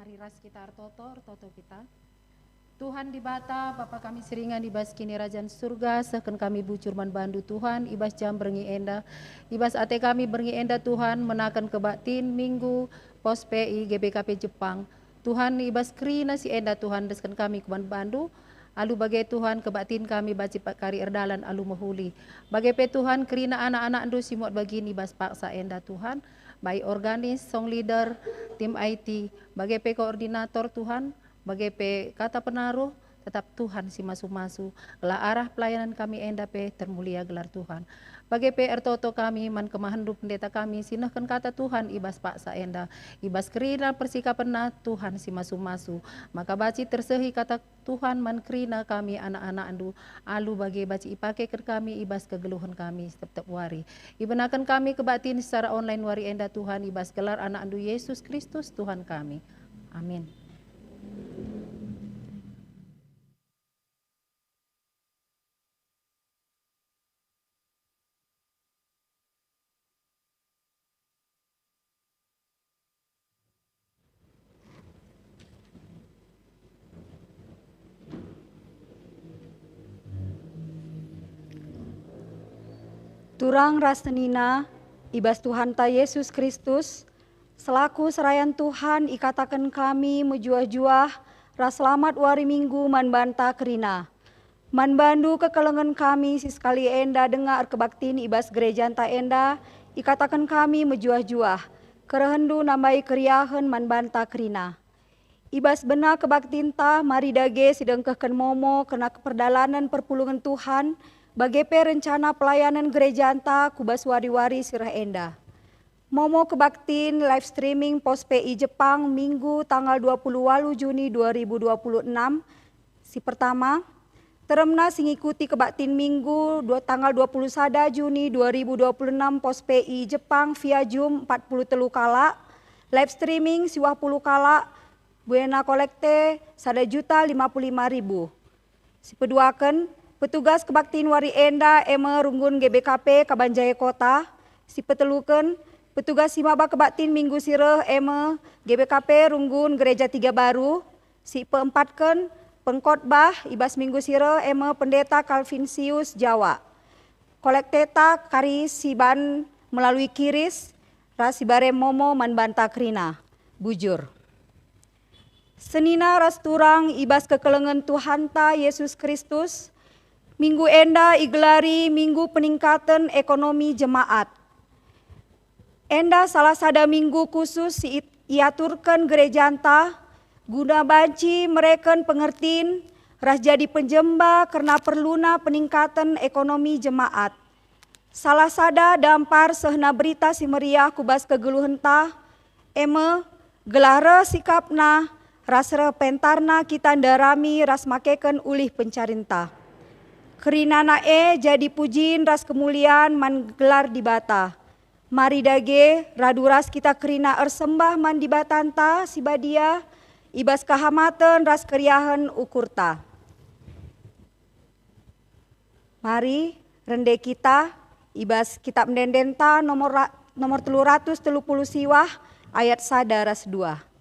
mari ras kita artoto kita. Tuhan di bata, Bapa kami seringan ibas kini Rajan surga, sehken kami bucur man bandu Tuhan, ibas jam berngi enda, ibas ate kami berngi enda Tuhan, menakan kebatin minggu, pos PI, GBKP Jepang. Tuhan ibas krina si enda Tuhan, deskan kami kuman bandu, alu bagai Tuhan kebatin kami baci pak kari erdalan alu mahuli. Bagai pe Tuhan krina anak-anak andu simot begini ibas paksa enda Tuhan, baik organis, song leader, tim IT, bagai pe koordinator Tuhan, bagai pe kata penaruh, tetap Tuhan si masu-masu, gelar arah pelayanan kami enda pe termulia gelar Tuhan. Bagai pe ertoto kami, man kemahandu pendeta kami, sinahkan kata Tuhan ibas paksa enda, ibas kerina persikapan Tuhan si masu-masu, maka baci tersehi kata Tuhan man kerina kami anak-anak andu, alu bagai baci ipake ker kami ibas kegeluhan kami setiap wari. Ibenakan kami kebatin secara online wari enda Tuhan, ibas gelar anak andu Yesus Kristus Tuhan kami. Amin. Turang rastenina, ibas Tuhan ta Yesus Kristus, selaku serayan Tuhan ikatakan kami mejuah-juah, ras selamat wari minggu man banta kerina. Man bandu kekelengan kami siskali enda dengar kebaktin ibas gereja ta enda, ikatakan kami mejuah-juah, kerehendu nambai keriahan man banta kerina. Ibas bena kebaktin ta mari dage sidengkehken momo kena keperdalanan perpulungan Tuhan, bagai pe rencana pelayanan gereja anta kubas wari-wari sirah enda. Momo kebaktin live streaming pos PI Jepang Minggu tanggal 28 Juni 2026. Si pertama, teremna singikuti kebaktin Minggu tanggal 21 Juni 2026 pos PI Jepang via Zoom 43 kala, live streaming 10 kala, buena kolekte 1.055.000. Si peduakan, petugas kebaktiin wari enda eme runggun GBKP Kabanjaya Kota. Si peteluken, petugas simaba kebaktiin minggu sireh eme GBKP runggun Gereja Tiga Baru. Si peempatken, pengkhotbah ibas minggu sireh eme pendeta Calvinsius Jawa. Kolekteta kari siban melalui kiris, rasibare momo manbanta krina. Bujur. Senina ras turang ibas kekelengan Tuhan ta Yesus Kristus, minggu enda igelari minggu peningkatan ekonomi jemaat. Enda salah sada minggu khusus iaturkan gereja anta, guna banci mereken pengertin, ras jadi penjemba karena perluna peningkatan ekonomi jemaat. Salah sada dampar sehna berita si meriah kubas kegeluhan ta, eme gelara sikapna, ras pentarna kita ndarami ras makeken ulih pencarinta. Kerinana jadi pujin ras kemuliaan man gelar di bata. Mari dage raduras kita kerina ersembah man di batanta si badia, ibas kahamatan ras keriahan ukurta. Mari rende kita ibas kitab mendendenta nomor 330 siwah ayat 1 ras 2.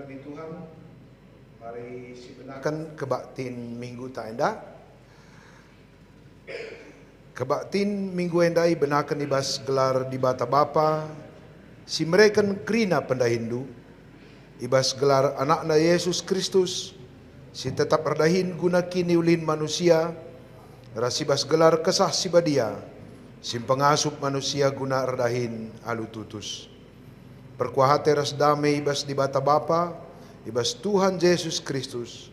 Nabi Tuhan, mari sebenarkan kebaktin minggu tak enda. Kebaktin minggu endai benakan ibas gelar di bata bapa, si mereken kerina pendahindu, ibas gelar anakna Yesus Kristus, si tetap erdahin guna kini ulin manusia, rasibas gelar kesah si badia, si pengasup manusia guna erdahin alu tutus. Perkuahate ras damai ibas di bata bapa, ibas Tuhan Yesus Kristus,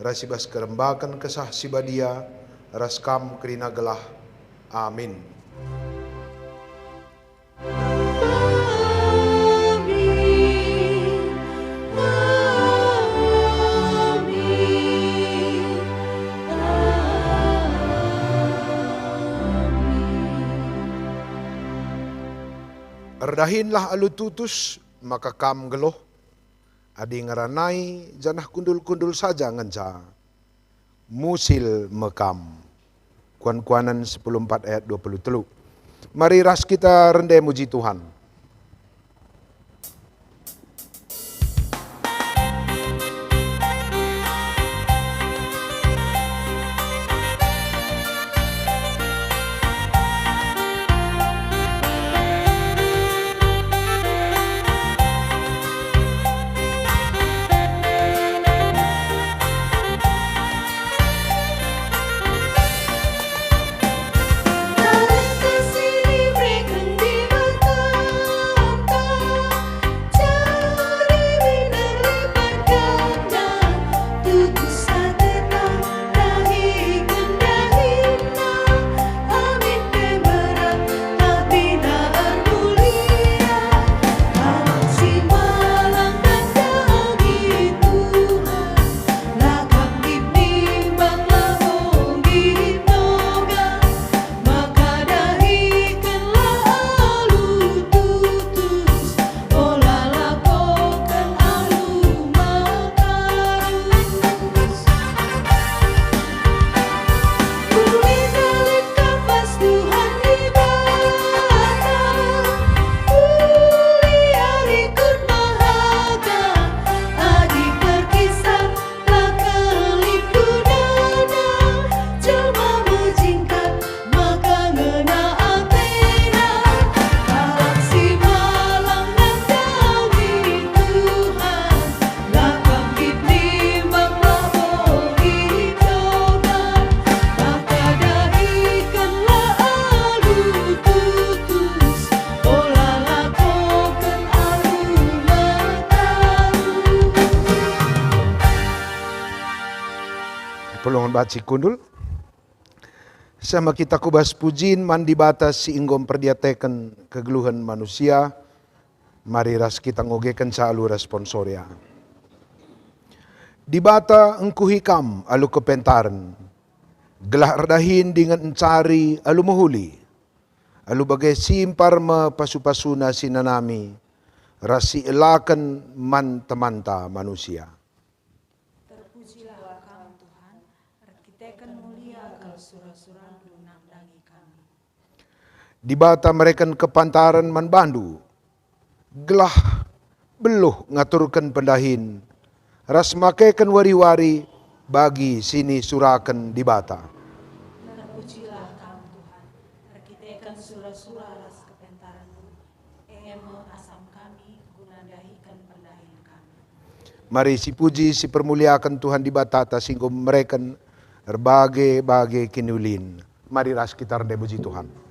rasibas kerembakan kesah si badia, ras kam kerina gelah. Amin. Erdahinlah alu tutus, maka kam geloh. Adi ngaranai, janah kundul-kundul saja ngenca. Musil mekam. Kuan-kuanan 14 ayat 23. Mari ras kita rendai muji Tuhan. Pelongan baci kundul. Sama kita kubas pujin mandi batas si inggom perdiateken kegeluhan manusia. Mari ras kita ngogekan salu responsoria. Di bata engku hikam alu kepentaran. Gelah erdahin dengan encari alu mohuli. Alu bagai simpar me pasu-pasuna sinanami. Rasi elakan man temanta manusia. Di bata mereka kepantaran man bandu, gelah beluh ngaturkan pendahin, ras makaikan wari-wari bagi sini surakan di bata. Terpujilah kamu Tuhan, terkitekan surah-surah ras kepentaranmu, emo asam kami guna dahikan pendahin kami. Mari si puji si permuliakan Tuhan di bata atas singgung mereka berbagai-bagai kinulin. Mari ras kita rendai puji Tuhan.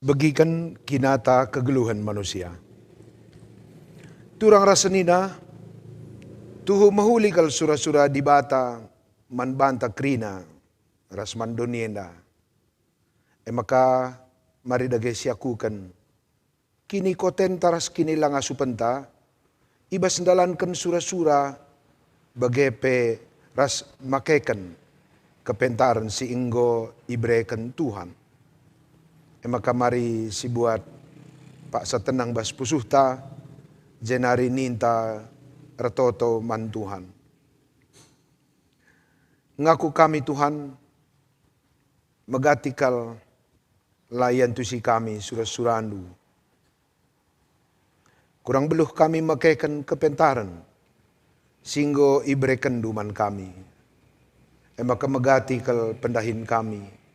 Bagikan kinata kegeluhan manusia. Turang rasanina, tuhu mahuli kal sura-sura di bata manbanta krina ras mandonienda. Maka mari dagay siyakukan. Kini koten taras kini lang asupenta, ibas ndalankan sura-sura bagepe ras makeken kepentaran si inggo ibreken Tuhan. Maka mari si buat Pak Satenang bas pusuhta, jenari ninta ratoto man Tuhan. Ngaku kami Tuhan, magatikal layan tu si kami surah-surandu. Kurang beluh kami makaikan kepentaran, singgo ibreken duman kami. Maka magatikal pendahin kami,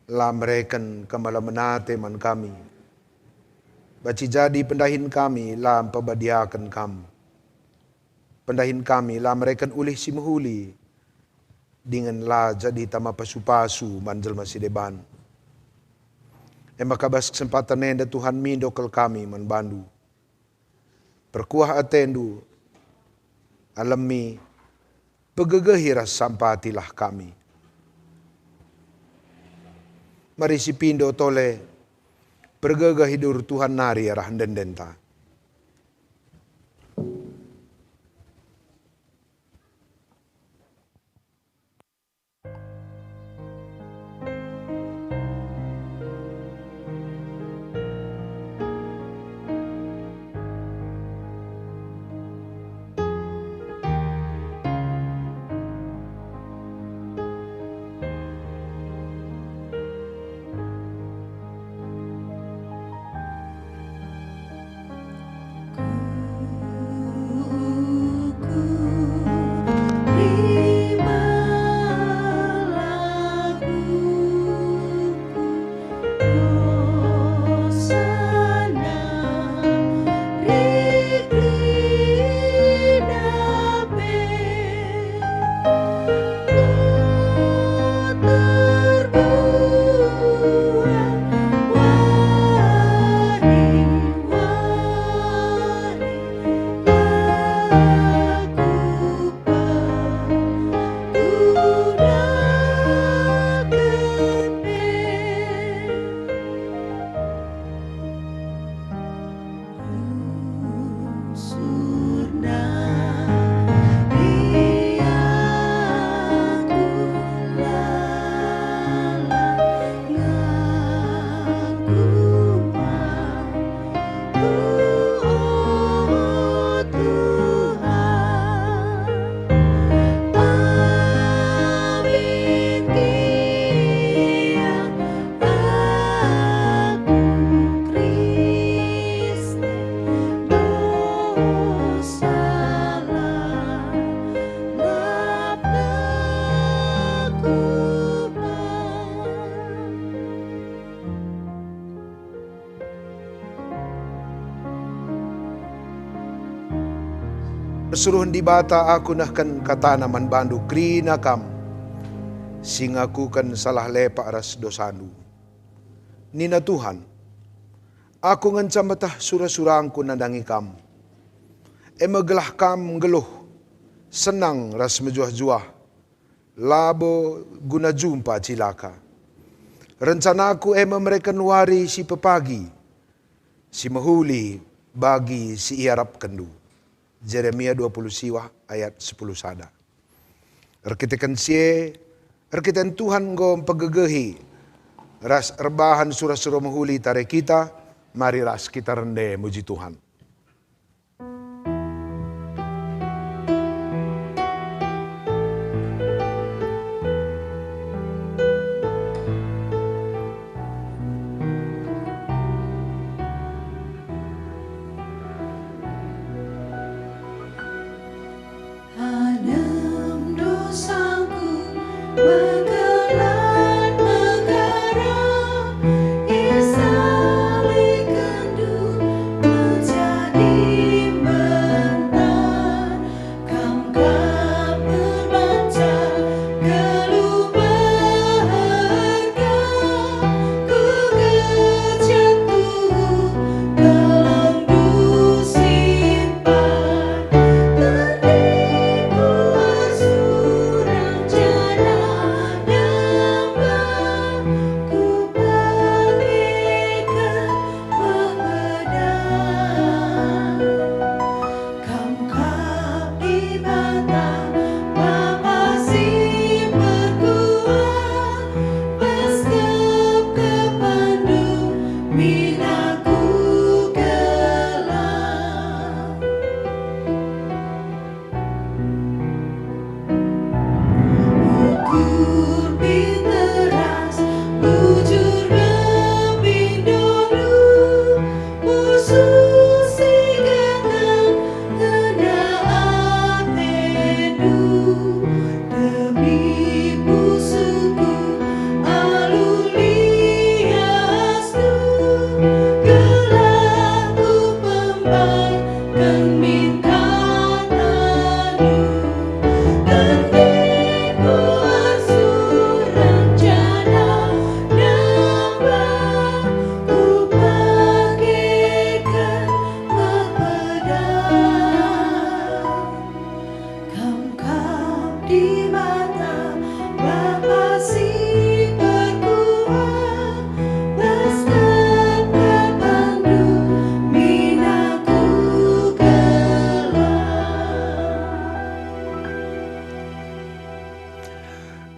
lamreken kamalamenate man kami. Baci jadi pendahin kami, lam pabadiakan kamu. Pendahin kami, lamreken ulih si mahuli, dengan la jadi tama pasu-pasu manjel masih deban. Maka bas kesempatan nenda Tuhan mindokal kami man bandu. Perkuah atendu, alami, pegegehiras sampatilah kami. Mari si pindo tole, pergegah hidur Tuhan nari arah dendenta. Suruhan di bata aku nahkan katanaman bandu krina kam, singaku kan salah lepa aras dosandu. Nina Tuhan, aku ngancam betah surah-surangku nandangi kam. Megelah kam geluh, senang ras mejuah-juah, labo guna jumpa cilaka. Rencanaku mereka wari si pepagi, si mahuli bagi si iarap kendu. Jeremia 20 siwah ayat 10 sada. Erkitekan sie, erkiten Tuhan ngom pegegehi, ras erbahan surah-surah mahuli tare kita, mari ras kita rende muji Tuhan. Isali kendu di mata Bapa si berkuat, beserta pandu minaku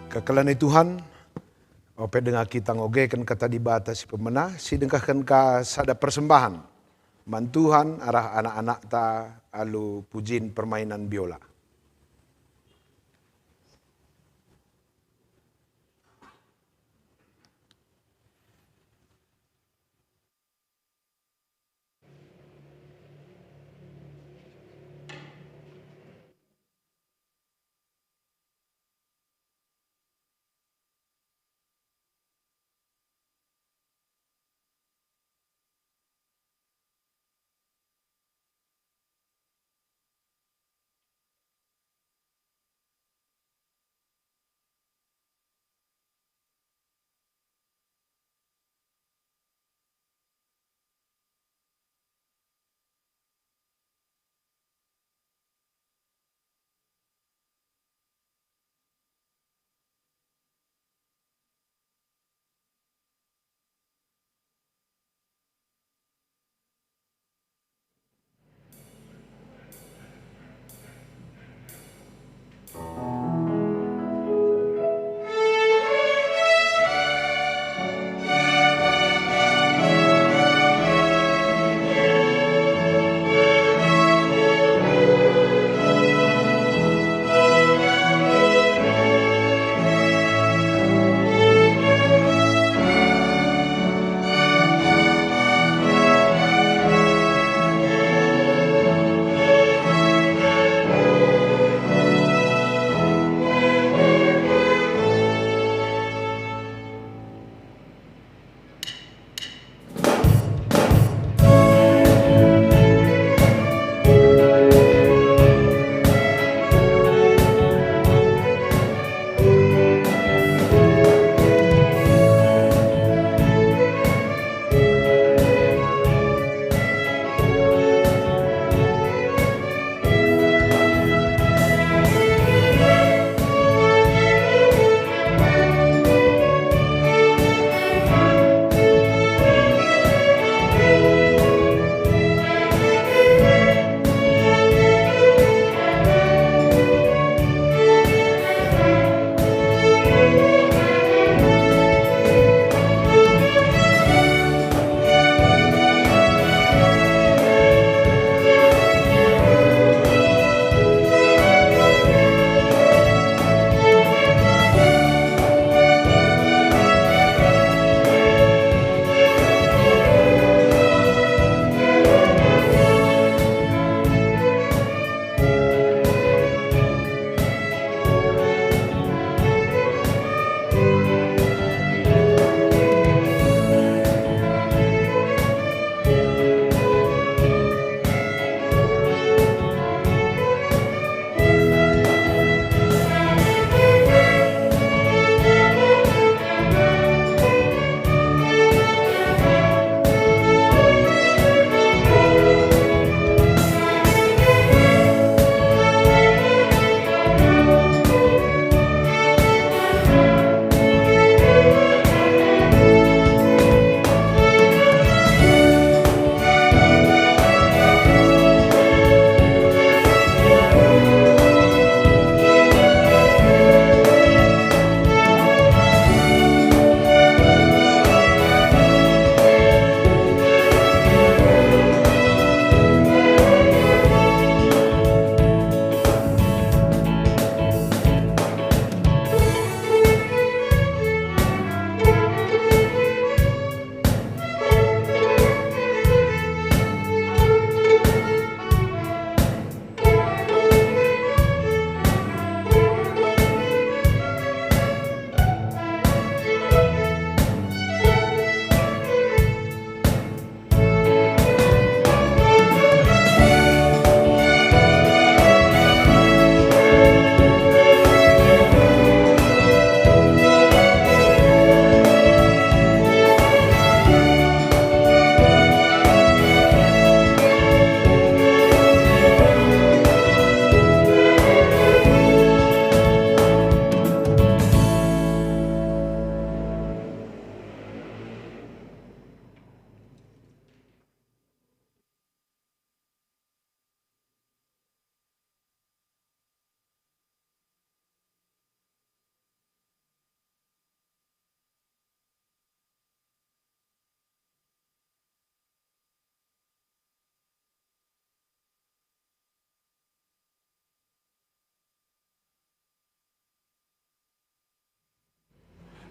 Kekalani Tuhan, ope dengar kita ngogekan kata di bata si pemenah, si dengkahkan ka sada persembahan. Mantuhan arah anak-anak ta alu pujin permainan biola.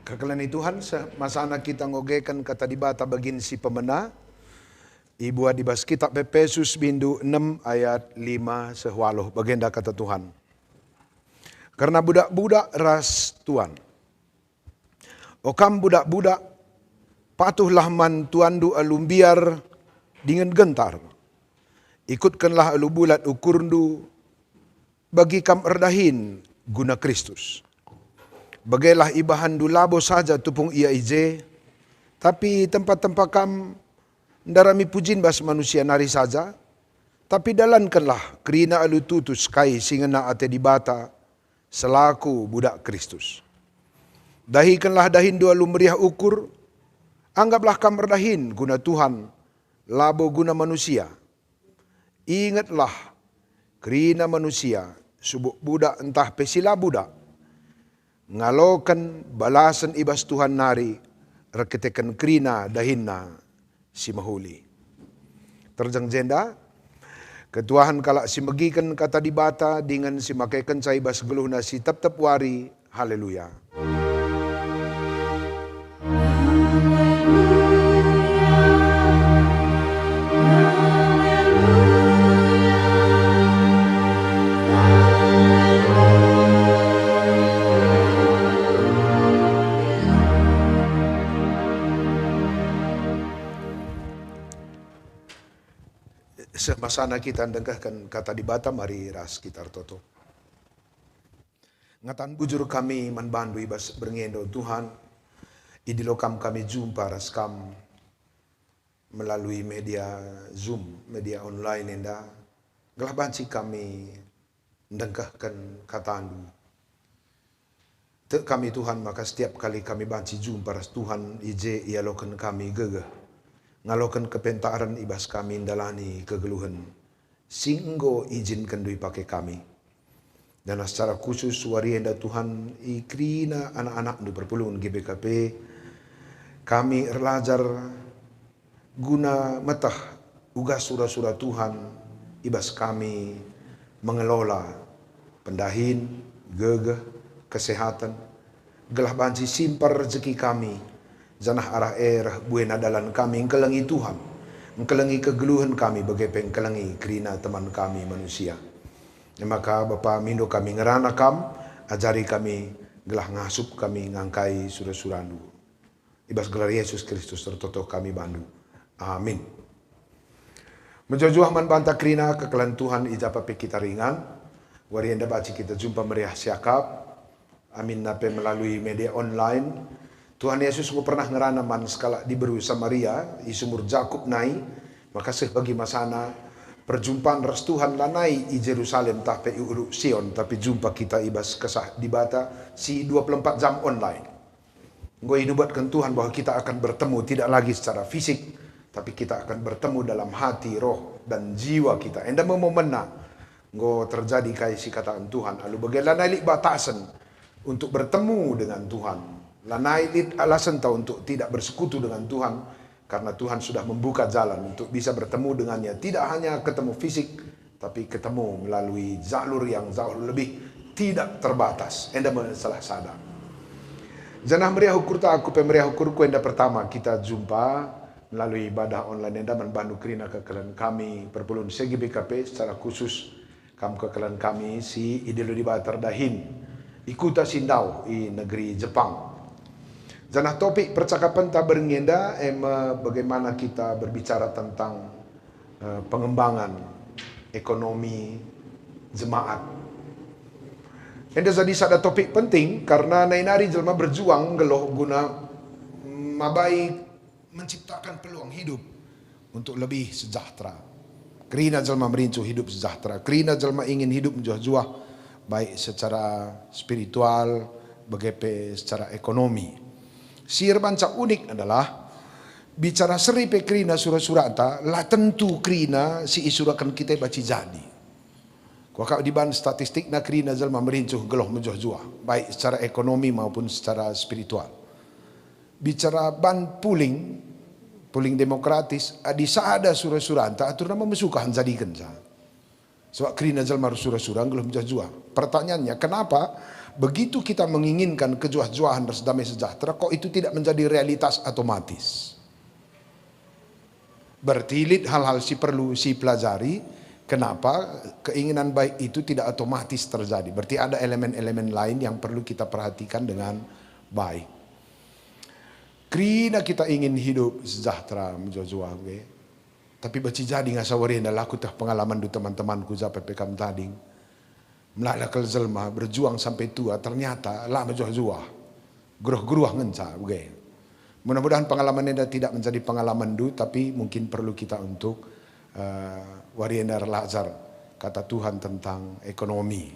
Kekalani Tuhan, masana kita ngogekan kata dibata bagin si pemena. Ibu adibas kitab Efesus bindu 6 ayat 5 sehwaloh bagenda kata Tuhan. Karena budak-budak ras Tuhan. Okam budak-budak patuhlah man tuandu alumbiar dengan gentar. Ikutkanlah alu bulat ukurndu bagi kam erdahin guna Kristus. Bagailah ibahan du labo saja tupung ia ije, tapi tempat-tempat kam darami pujin bas manusia nari saja, tapi dalankanlah kerina alu tutus kai singena ate dibata selaku budak Kristus. Dahikanlah dahin du alu meriah ukur, anggaplah kam erdahin guna Tuhan, labo guna manusia. Ingatlah kerina manusia, subuk budak entah pesila budak, ngalokan balasan ibas Tuhan nari, reketekan kerina dahinna si mahuli. Terjang jenda, ketuahan kalak si megikan kata dibata dengan si makaikan caibas geluhna si tep-tep wari, haleluya. Semasana kita dengkahkan kata dibata mari ras kitar toto. Ngatan bujur kami manbandu ibas berngendo Tuhan. Idilokam kami jumpa ras kam melalui media Zoom, media online enda. Gelah banci kami dengkahkan kata andu. Tek kami Tuhan maka setiap kali kami banci jumpa ras Tuhan ije ialokan kami gegeh. Ngalokan kepentaran ibas kami indalani kegeluhan. Singgo izinkan dui pakai kami. Dan secara khusus warienda Tuhan ikrina anak-anak di perpuluhan GBKP. Kami erlajar guna metah ugas surah-surah Tuhan. Ibas kami mengelola pendahin, gegeh, kesehatan. Gelah banci simpar rezeki kami. Zanah arah buena dalan kami engkelengi Tuhan. Engkelengi kegeluhan kami bagai pengkelengi kerina teman kami manusia. Maka Bapa mindo kami ngerana kam, ajari kami gelah ngasup kami ngangkai surah-surandu. Ibas gelar Yesus Kristus tertoto kami bandu. Amin. Menjojuah man banta kerina kekelan Tuhan ijapa pe kita ringan. Warienda baci kita jumpa meriah siakap. Amin nape melalui media online. Tuhan Yesus ku pernah ngerana man skala di Beru Samaria, i sumur Jakub nai, maka bagi masana perjumpaan ras Tuhan lanai i Jerusalem tapi uru Sion, tapi jumpa kita ibas kesah di bata si 24 jam online. Gue inubatkan Tuhan bahwa kita akan bertemu tidak lagi secara fisik, tapi kita akan bertemu dalam hati, roh dan jiwa kita. Enda mau menang, gue terjadi kayak si kataan Tuhan. Lalu bagaimana lik batasan untuk bertemu dengan Tuhan. Lanai alasan tahu untuk tidak bersekutu dengan Tuhan karena Tuhan sudah membuka jalan untuk bisa bertemu dengannya. Tidak hanya ketemu fisik, tapi ketemu melalui jalur yang jauh lebih tidak terbatas. Enda salah sadar. Janah meriah ukur tak aku pemeriah ukurku enda pertama kita jumpa melalui ibadah online enda membantu kerina kekelan kami perpuluhan SGBKP secara khusus kam kekelan kami si Idelo di Batar Dahin ikuta sindau di negeri Jepang. Janah topik percakapan tak berngenda bagaimana kita berbicara tentang pengembangan ekonomi jemaat. Enda jadi ada topik penting karena nainari jelma berjuang geloh guna mabai menciptakan peluang hidup untuk lebih sejahtera. Kerina jelma merincu hidup sejahtera. Kerina jelma ingin hidup menjuah-juah baik secara spiritual, bagaimana secara ekonomi. Sir banca unik adalah bicara seri pe krina surah-surah lah tentu krina si isurakan kita baca jadi. Kau di ban statistik na krina jalma merincuh geloh menjuah-juah baik secara ekonomi maupun secara spiritual. Bicara ban puling demokratis adi saada surah-surah atur nama mesukahan jadikan sa. Sebab kerina jalma surah-surah belum jua. Pertanyaannya, kenapa begitu kita menginginkan kejuah-juahan dan damai sejahtera, kok itu tidak menjadi realitas otomatis? Bertilit hal-hal si perlu si pelajari. Kenapa keinginan baik itu tidak otomatis terjadi? Berarti ada elemen-elemen lain yang perlu kita perhatikan dengan baik. Kerana kita ingin hidup sejahtera menjua-jua, okay? Tapi baci jadi ngasawarin adalah aku tah pengalaman du teman-temanku za PPKM tading. Melakal jelma berjuang sampai tua ternyata lah menjua-jua. Geruh-geruh ngenca, okay? Mudah-mudahan pengalaman ini tidak menjadi pengalaman du, tapi mungkin perlu kita untuk warienda belajar kata Tuhan tentang ekonomi.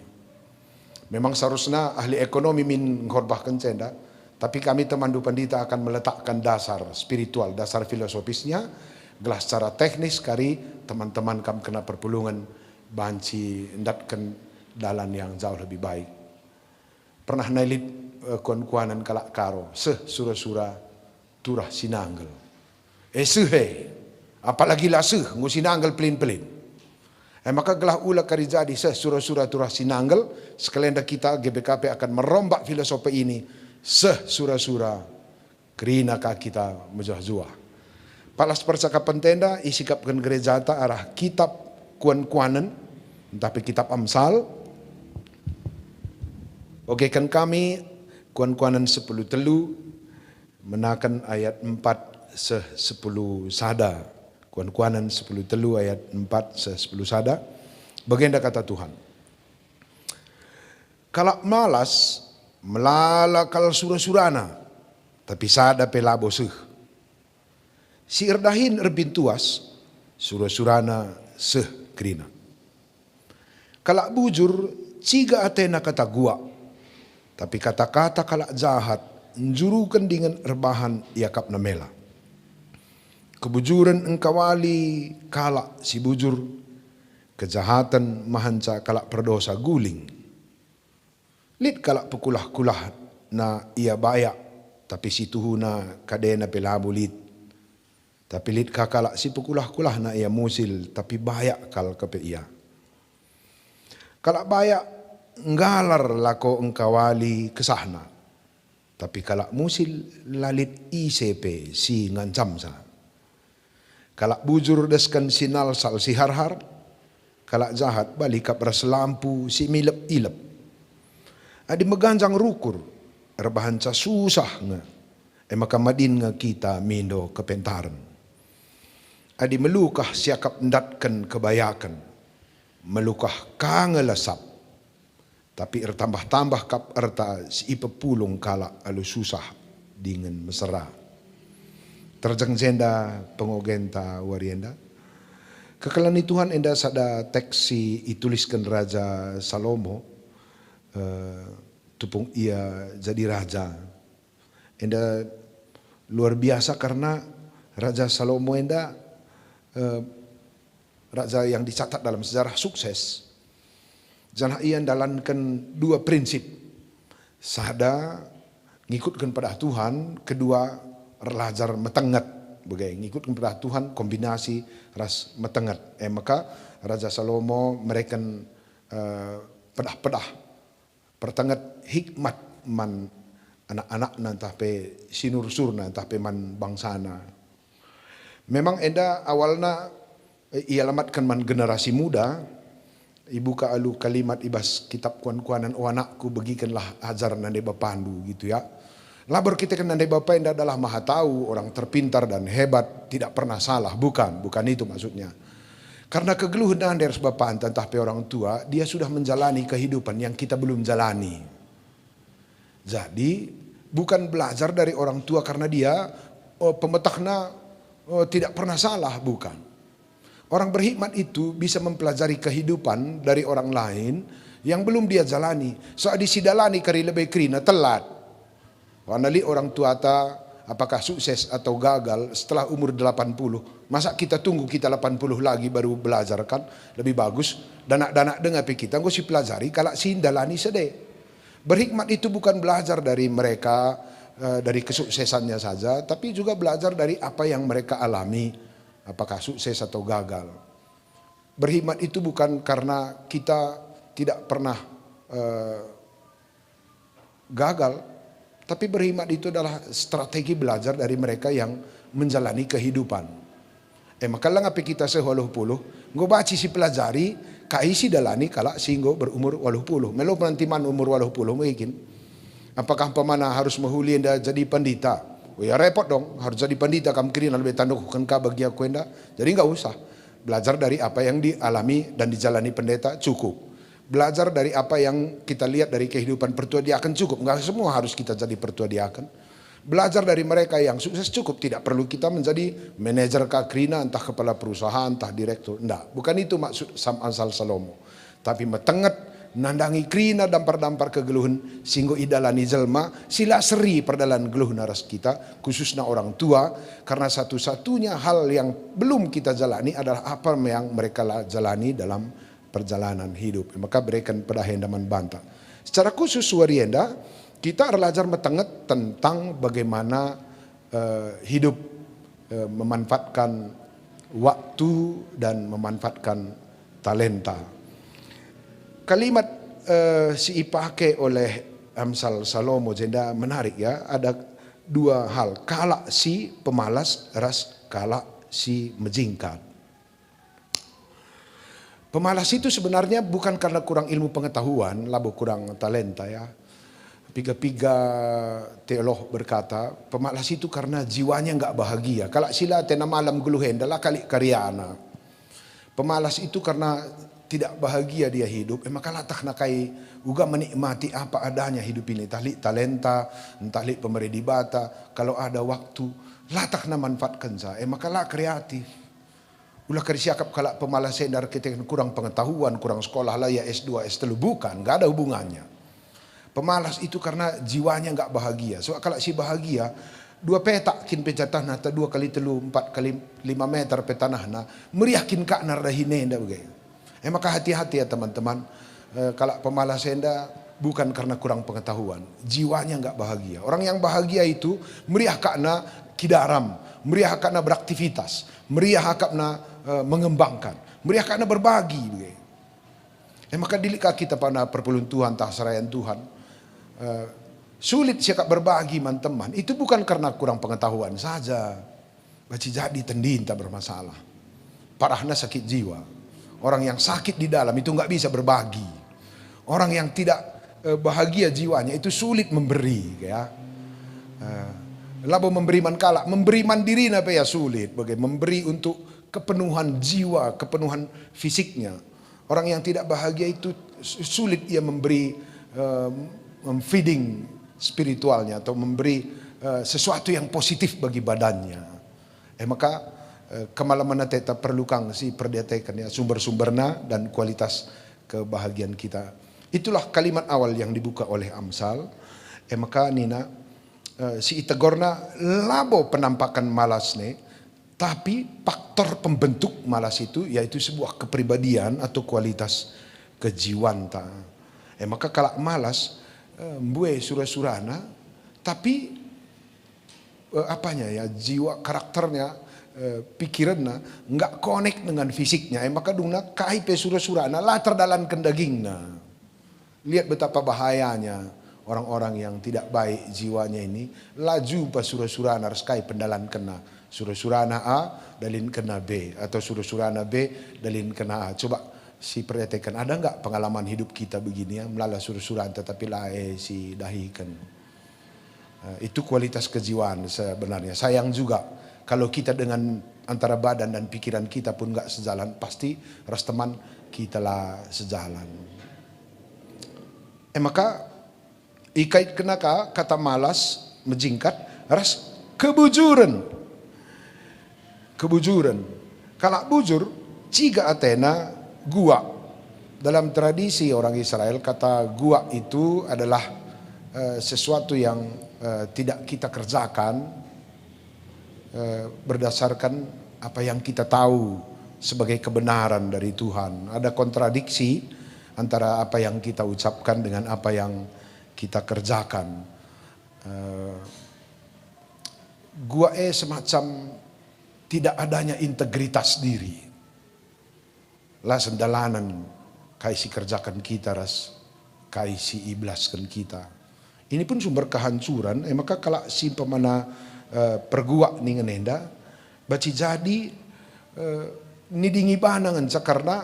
Memang seharusnya ahli ekonomi min menghormahkan cenda, tapi kami teman du pandita akan meletakkan dasar spiritual, dasar filosofisnya, gelas secara teknis kari teman-teman kami kena perpulungan banci endatkan dalan yang jauh lebih baik. Pernah nailit kuan-kuanan kalak karo, surah-surah turah sinanggel. Apalagi lah ngusinanggel pelin-pelin. Maka gelah ulah kari jadi surah-surah turah sinanggel, sekalian kita GBKP akan merombak filosofi ini surah-surah kerina kita mejah-jua. Palas percakapan tenda isikapkan gereja ta arah kitab kuan-kuanan, tapi kitab Amsal. Oke kan kami kuan-kuanan 10 telu menakan ayat 4 10 sada. Kuan-kuanan 10 telu ayat 4 10 sada. Baginda kata Tuhan. Kalak malas melalakal surah-surana, tapi sada pelabo seh. Si erdahin erbintuas surah-surana seh kerina. Kalak bujur ciga atena kata gua, tapi kata-kata kalak jahat njurukan dengan erbahan yakap namela. Kebujuran engkawali kalak si bujur, kejahatan mahanca kalak perdosa guling. Lid kalak pekulah-kulah na ia bayak, tapi si tuhuna kadena pelabu lid. Tapi lid kakalak si pekulah-kulah na ia musil, tapi bayak kal kepe ia. Kalak bayak nggalar lako engkawali kesahna, tapi kalak musil lalit ICP si ngancam sa. Kalak bujur deskan sinal sal si har-har, kalak jahat balik kapras lampu si milep-ilep. Adi meganjang rukur, erbahan ca susah nga, maka madin nga kita mindo kepentaran. Adi melukah siakap ndatkan kebayakan, melukah kangelasap, tapi ertambah-tambah kap erta si ipepulung kalak alu susah dengan mesra. Terjang jenda pengogenta warienda. Kekalani Tuhan enda sada teks si ituliskan Raja Salomo, tupung ia jadi raja. Enda luar biasa karena Raja Salomo enda raja yang dicatat dalam sejarah sukses. Jangan ia dalankan dua prinsip. Sada ngikutkan pada Tuhan, kedua relajar metengat, bagai ngikutkan pada Tuhan kombinasi ras metengat. Maka Raja Salomo mereka pedah-pedah pertengat hikmat man anak-anak nantah pe sinur-sur nantah pe man bangsana. Memang enda awalnya ia lamatkan man generasi muda. Ibu ka alu kalimat ibas kitab kuan-kuanan, oh anakku bagikanlah ajar nande bapandu gitu ya. Labor kita kan nande bapa enda adalah maha tahu, orang terpintar dan hebat, tidak pernah salah, bukan itu maksudnya. Karena kegeluhan dari sebab entah pe orang tua, dia sudah menjalani kehidupan yang kita belum jalani. Jadi bukan belajar dari orang tua karena dia pemetakna tidak pernah salah, bukan. Orang berhikmat itu bisa mempelajari kehidupan dari orang lain yang belum dia jalani. Saat disidalani kari lebih kerina telat. Wanali orang tua ta apakah sukses atau gagal setelah umur 80. Masa kita tunggu kita 80 lagi baru belajar kan? Lebih bagus. Danak-danak dengar kita gue si pelajari kalau si dalani sedih. Berhikmat itu bukan belajar dari mereka dari kesuksesannya saja, tapi juga belajar dari apa yang mereka alami. Apakah sukses atau gagal. Berkhidmat itu bukan karena kita tidak pernah gagal, tapi berkhidmat itu adalah strategi belajar dari mereka yang menjalani kehidupan. Maka lang api kita se-80, ngo baci si pelajari, kaisi dalani kala singgo berumur 80. Melo penantiman umur 80 mungkin. Apakah pemana harus mahuli anda jadi pandita? Oh ya repot dong, harus jadi pandita kam kiri lebih tanduk kan ka bagi aku enda. Jadi enggak usah. Belajar dari apa yang dialami dan dijalani pendeta cukup. Belajar dari apa yang kita lihat dari kehidupan pertua diaken cukup. Enggak semua harus kita jadi pertua diaken. Belajar dari mereka yang sukses cukup. Tidak perlu kita menjadi manajer kakrina, entah kepala perusahaan, entah direktur. Enggak, bukan itu maksud Sam Ansal Salomo. Tapi metenget nandangi krina dampar-dampar kegeluhan singgo idalani jelma sila seri perdalan geluh naras kita khususnya orang tua, karena satu-satunya hal yang belum kita jalani adalah apa yang mereka jalani dalam perjalanan hidup. Maka berikan pada hendaman banta. Secara khusus warienda kita belajar metenget tentang bagaimana hidup memanfaatkan waktu dan memanfaatkan talenta. Kalimat si dipakai oleh Amsal Salomo jenda menarik ya. Ada dua hal. Kala si pemalas, ras kala si menjingkat. Pemalas itu sebenarnya bukan karena kurang ilmu pengetahuan, labo kurang talenta ya. Piga-piga teolog berkata, pemalas itu karena jiwanya enggak bahagia. Kalau sila tena malam guluhen adalah kali karyana. Pemalas itu karena tidak bahagia dia hidup, maka latah nakai juga menikmati apa adanya hidup ini. Entahli talenta, entahli pemberi dibata, kalau ada waktu, latah na manfaatkan saya, maka lah kreatif. Ulah kerisiakap kalau pemalas sendar kita kurang pengetahuan, kurang sekolah lah ya S2, S3, bukan, gak ada hubungannya. Pemalas itu karena jiwanya gak bahagia. So kalau si bahagia, 2 petak kin pecatah nata 2 kali 3, 4 kali 5 meter petanah na, meriakin kak narahine nda begitu. Maka hati-hati ya teman-teman, kalau pemalas enda bukan karena kurang pengetahuan, jiwanya enggak bahagia. Orang yang bahagia itu meriah karena kidaram, meriah karena beraktivitas, meriah karena mengembangkan, meriah karena berbagi. Maka dilika kita pada perpuluhan Tuhan, tahsarayan Tuhan, sulit siapa berbagi teman, itu bukan karena kurang pengetahuan saja. Baci jadi tendin tak bermasalah, parahnya sakit jiwa. Orang yang sakit di dalam itu nggak bisa berbagi. Orang yang tidak bahagia jiwanya itu sulit memberi, ya. Labo memberi mankala, memberi mandiri apa ya sulit. Bagaimana memberi untuk kepenuhan jiwa, kepenuhan fisiknya. Orang yang tidak bahagia itu sulit ia memberi feeding spiritualnya atau memberi sesuatu yang positif bagi badannya. Maka kemalaman tetap perlu kang si perdetekan ya sumber-sumberna dan kualitas kebahagiaan kita. Itulah kalimat awal yang dibuka oleh Amsal. Maka nina si itegorna labo penampakan malas ne, tapi faktor pembentuk malas itu yaitu sebuah kepribadian atau kualitas kejiwaan ta. Maka kalau malas mbue surah-surana tapi apanya ya jiwa karakternya pikirannya nggak connect dengan fisiknya, maka dungna kaipe surah-surana latar dalam kendagingna. Lihat betapa bahayanya orang-orang yang tidak baik jiwanya ini laju pas surah-surana reskai pendalan kena surah-surana A dalin kena B atau surah-surana B dalin kena A. Coba si perhatikan, ada nggak pengalaman hidup kita begini ya melala surah-surana tetapi lae si dahikan. Itu kualitas kejiwaan sebenarnya. Sayang juga kalau kita dengan antara badan dan pikiran kita pun nggak sejalan, pasti ras teman kita lah sejalan. Maka ikait kenaka kata malas menjingkat ras kebujuran. Kebujuran. Kalau bujur, ciga Athena gua. Dalam tradisi orang Israel kata gua itu adalah sesuatu yang tidak kita kerjakan berdasarkan apa yang kita tahu sebagai kebenaran dari Tuhan. Ada kontradiksi antara apa yang kita ucapkan dengan apa yang kita kerjakan. Gua semacam tidak adanya integritas diri. Lah sendalanan kai si kerjakan kita ras kai si iblaskan kita. Ini pun sumber kehancuran. Maka kalau si pemana perguak ni ngenenda baci jadi nidingi banangan karena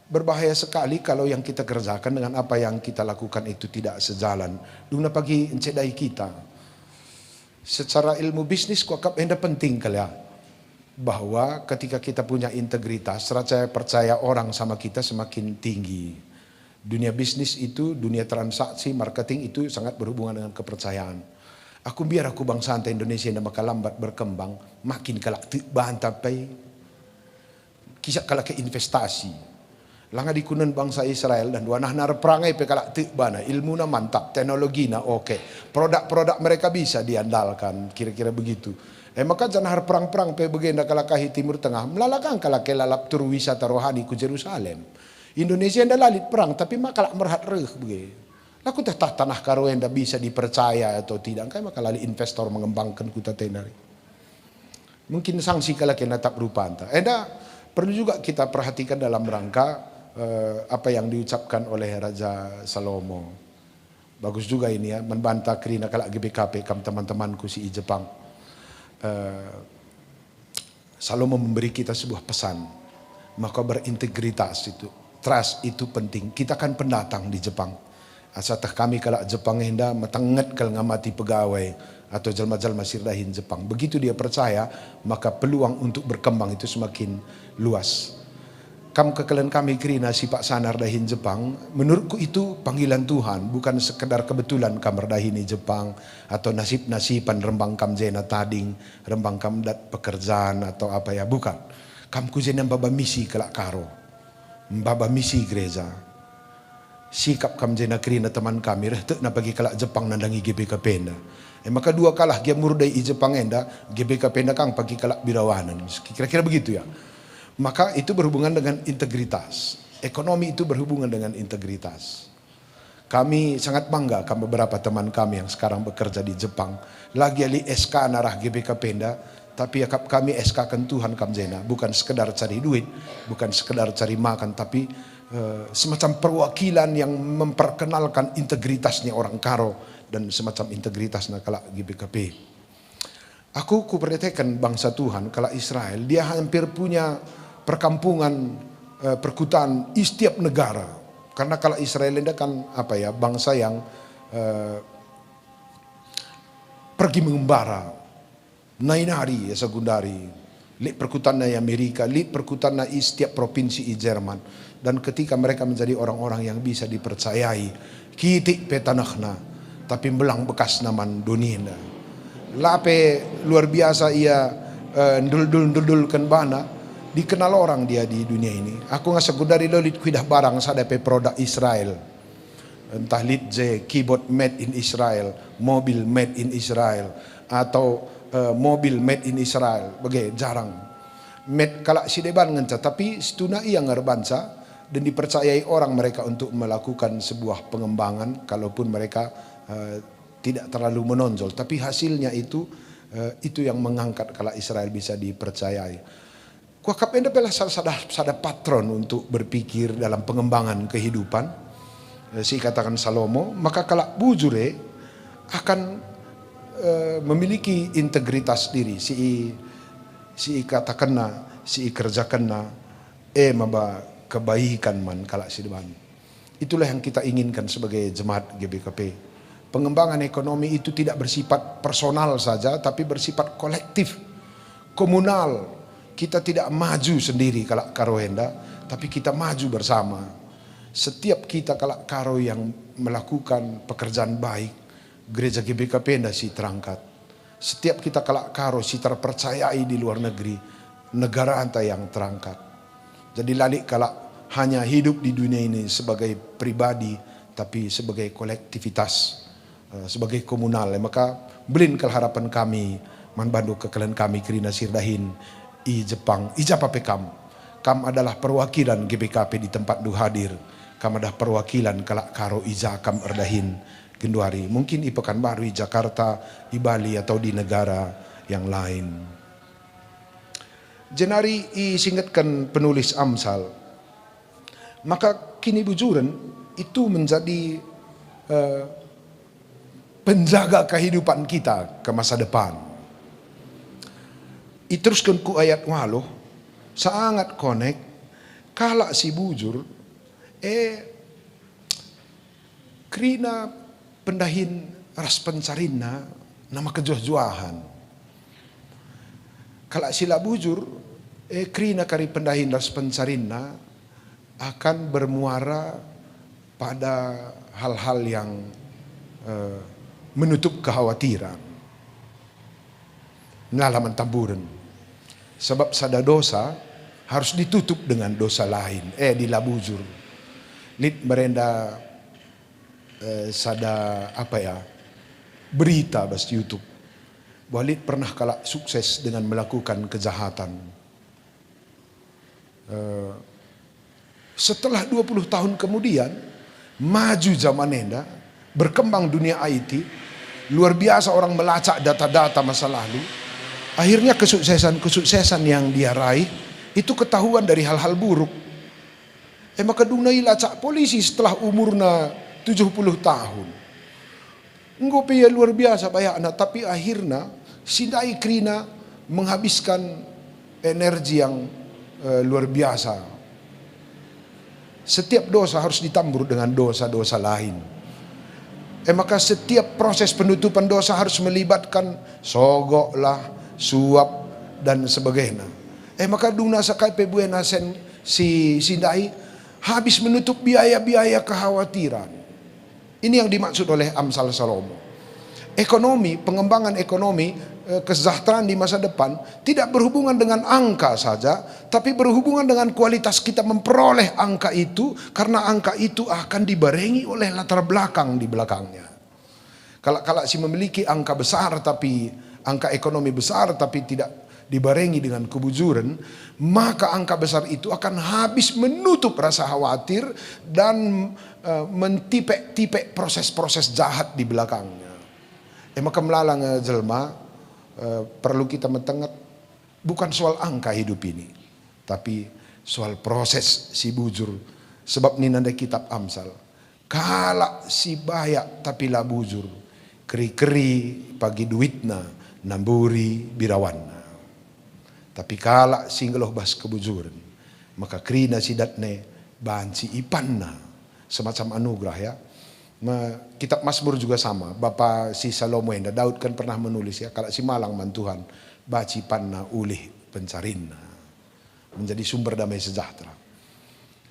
berbahaya sekali kalau yang kita kerjakan dengan apa yang kita lakukan itu tidak sejalan. Duna pagi encedai kita. Secara ilmu bisnis kuakap enda penting kali ya. Bahwa ketika kita punya integritas, saya percaya orang sama kita semakin tinggi. Dunia bisnis itu, dunia transaksi, marketing itu sangat berhubungan dengan kepercayaan. Aku bangsa Indonesia yang maka lambat berkembang, makin kalak bahan tapai, kisah kalak ke investasi. Langa dikunan bangsa Israel dan dua nahnar perangai pe kalak bana, ilmu na mantap, teknologi na oke, produk-produk mereka bisa diandalkan, kira-kira begitu. Maka janahar perang-perang pe begenda kalakahi Timur Tengah, melalakang kalak lalap turu wisata rohani ku Jerusalem. Indonesia nda lalit perang, tapi makalak merhat reh begitu. Laku teh tanah karo yang bisa dipercaya atau tidak, kan maka lali investor mengembangkan kuta tenari. Mungkin sanksi kalau kena tak berupa anta. Perlu juga kita perhatikan dalam rangka apa yang diucapkan oleh Raja Salomo. Bagus juga ini ya, membantah kerina kalak GBKP kam teman-temanku si Jepang. Salomo memberi kita sebuah pesan, maka berintegritas itu, trust itu penting. Kita kan pendatang di Jepang. Asatah kami kalau Jepang hendak metenget kalau ngamati pegawai atau jalma-jalma sirdahin Jepang. Begitu dia percaya, maka peluang untuk berkembang itu semakin luas. Kam kekalian kami kerina si Pak Sanar dahin Jepang, menurutku itu panggilan Tuhan, bukan sekedar kebetulan kam dahini Jepang atau nasib-nasiban rembang kam jena tading, rembang kam dat pekerjaan atau apa ya, bukan. Kam kujena mbaba misi kelak karo, mbaba misi gereja. Sikap kam jena kerina teman kami rehtek na bagi kalak Jepang nandangi GBKP na. Maka dua kalah dia murdai i Jepang enda GBKP na kang pagi kalak birawanan. Kira-kira begitu ya. Maka itu berhubungan dengan integritas. Ekonomi itu berhubungan dengan integritas. Kami sangat bangga kan beberapa teman kami yang sekarang bekerja di Jepang. Lagi ali SK narah GBKP enda, tapi ya kami SK kan Tuhan kam jena, bukan sekedar cari duit, bukan sekedar cari makan, tapi semacam perwakilan yang memperkenalkan integritasnya orang Karo dan semacam integritasnya kalak GBKP. Aku kuperhatikan bangsa Tuhan kalak Israel, dia hampir punya perkampungan, perkutaan di setiap negara. Karena kalak Israel ini kan apa ya, bangsa yang pergi mengembara, nainari ya segundari, lik perkutanna Amerika, lik perkutanna di setiap provinsi di Jerman. Dan ketika mereka menjadi orang-orang yang bisa dipercayai, kitik petanahna, tapi belang bekas naman dunia. Lape luar biasa ia ndul-ndul-ndul-ndul bana, dikenal orang dia di dunia ini. Aku nggak segudari lolit kuidah barang sadape produk Israel. Entah lidje, keyboard made in Israel, mobil made in Israel, atau mobil made in Israel. Bagai jarang. Made kalak sideban ngenca, tapi setuna ia ngerbansa dan dipercayai orang mereka untuk melakukan sebuah pengembangan kalaupun mereka tidak terlalu menonjol, tapi hasilnya itu yang mengangkat kalau Israel bisa dipercayai. Kuakap enda adalah sada patron untuk berpikir dalam pengembangan kehidupan. Si katakan Salomo, maka kalau bujure akan memiliki integritas diri. Si katakanna, si kerjakanna, maba kebaikan man kalak sideban. Itulah yang kita inginkan sebagai jemaat GBKP. Pengembangan ekonomi itu tidak bersifat personal saja, tapi bersifat kolektif, komunal. Kita tidak maju sendiri kalak karo henda, tapi kita maju bersama. Setiap kita kalak karo yang melakukan pekerjaan baik, gereja GBKP henda si terangkat. Setiap kita kalak karo si terpercayai di luar negeri, negara anta yang terangkat. Jadi lalik kalak hanya hidup di dunia ini sebagai pribadi, tapi sebagai kolektivitas, sebagai komunal. Maka belin kal harapan kami, manbandu kekalian kami kerina sirdahin i Jepang, ijapa pekam. Kam adalah perwakilan GBKP di tempat du hadir. Kam adalah perwakilan kalak karo ija kam erdahin genduari. Mungkin i Pekanbaru, i Jakarta, i Bali atau di negara yang lain. Jenari i singatkan penulis Amsal. Maka kini bujuran itu menjadi penjaga kehidupan kita ke masa depan. Iteruskan ku ayat walo, sangat connect, kala si bujur, krina pendahin ras pencarinna, nama kejuah-juahan. Kala sila bujur, krina kari pendahin ras pencarinna, akan bermuara pada hal-hal yang menutup kekhawatiran. Ngalaman tamburan. Sebab sada dosa harus ditutup dengan dosa lain. Dilabujur. Lid merenda sada berita bas YouTube. Bahwa lid pernah kala sukses dengan melakukan kejahatan. Setelah 20 tahun kemudian, maju zaman enda, berkembang dunia IT, luar biasa orang melacak data-data masa lalu. Akhirnya kesuksesan yang dia raih itu ketahuan dari hal-hal buruk. Maka dunai lacak polisi setelah umurna 70 tahun. Ngopi ya luar biasa bayakna, tapi akhirnya sidai krina menghabiskan energi yang luar biasa. Setiap dosa harus ditambur dengan dosa-dosa lain. Maka setiap proses penutupan dosa harus melibatkan sogok lah, suap dan sebagainya. Maka duna sakai pebuena sen si sindai habis menutup biaya-biaya kekhawatiran. Ini yang dimaksud oleh Amsal Salomo. Ekonomi, pengembangan ekonomi, kesejahteraan di masa depan tidak berhubungan dengan angka saja, tapi berhubungan dengan kualitas kita memperoleh angka itu, karena angka itu akan dibarengi oleh latar belakang di belakangnya. Kalau si memiliki angka besar tapi angka ekonomi besar tapi tidak dibarengi dengan kebujuran, maka angka besar itu akan habis menutup rasa khawatir dan mentipek-tipek proses-proses jahat di belakangnya. Maka melalang jelma, perlu kita mentengat bukan soal angka hidup ini, tapi soal proses si bujur. Sebab ini nanda kitab Amsal, kala si bayak tapi lah bujur, keri-keri pagi duitna, namburi birawanna. Tapi kala singgeloh bas kebujuran, maka krina sidatne banci ipanna, semacam anugerah ya. Kitab Mazmur juga sama. Bapak si Salomo enda Daud kan pernah menulis ya, kalau si malang mantuhan baci panna ulih pencarinna, menjadi sumber damai sejahtera.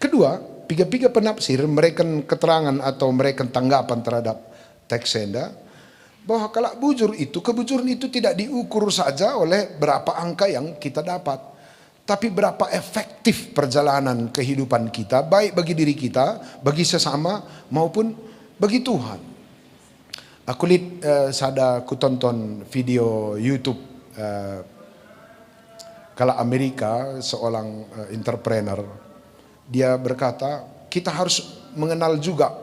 Kedua, tiga penafsir memberikan keterangan atau memberikan tanggapan terhadap teks enda, bahwa kalau bujur itu, kebujuran itu tidak diukur saja oleh berapa angka yang kita dapat, tapi berapa efektif perjalanan kehidupan kita, baik bagi diri kita, bagi sesama maupun bagi Tuhan. Aku lihat aku tonton video YouTube kala Amerika, seorang entrepreneur, dia berkata kita harus mengenal juga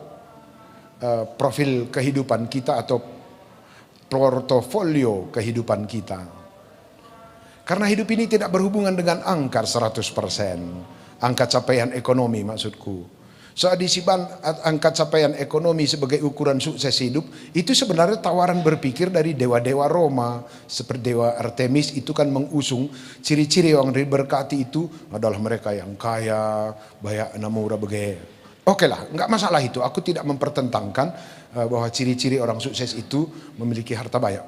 profil kehidupan kita atau portofolio kehidupan kita. Karena hidup ini tidak berhubungan dengan angka 100%, angka capaian ekonomi maksudku. Soal disiban angka capaian ekonomi sebagai ukuran sukses hidup, itu sebenarnya tawaran berpikir dari dewa-dewa Roma. Seperti dewa Artemis itu kan mengusung ciri-ciri yang diberkati itu adalah mereka yang kaya, banyak namura begitu. Oke lah, nggak masalah itu. Aku tidak mempertentangkan bahwa ciri-ciri orang sukses itu memiliki harta banyak.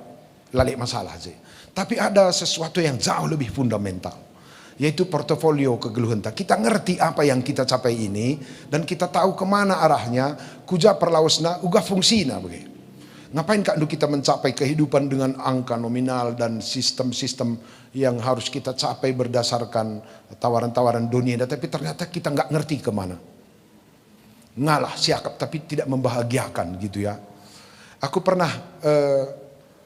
Lalik masalah sih. Tapi ada sesuatu yang jauh lebih fundamental, yaitu portofolio kegeluhan. Kita ngerti apa yang kita capai ini dan kita tahu kemana arahnya, kuja perlausna uga fungsina begitu. Ngapain kak kita mencapai kehidupan dengan angka nominal dan sistem-sistem yang harus kita capai berdasarkan tawaran-tawaran dunia, tapi ternyata kita nggak ngerti kemana. Ngalah siakap tapi tidak membahagiakan gitu ya. Aku pernah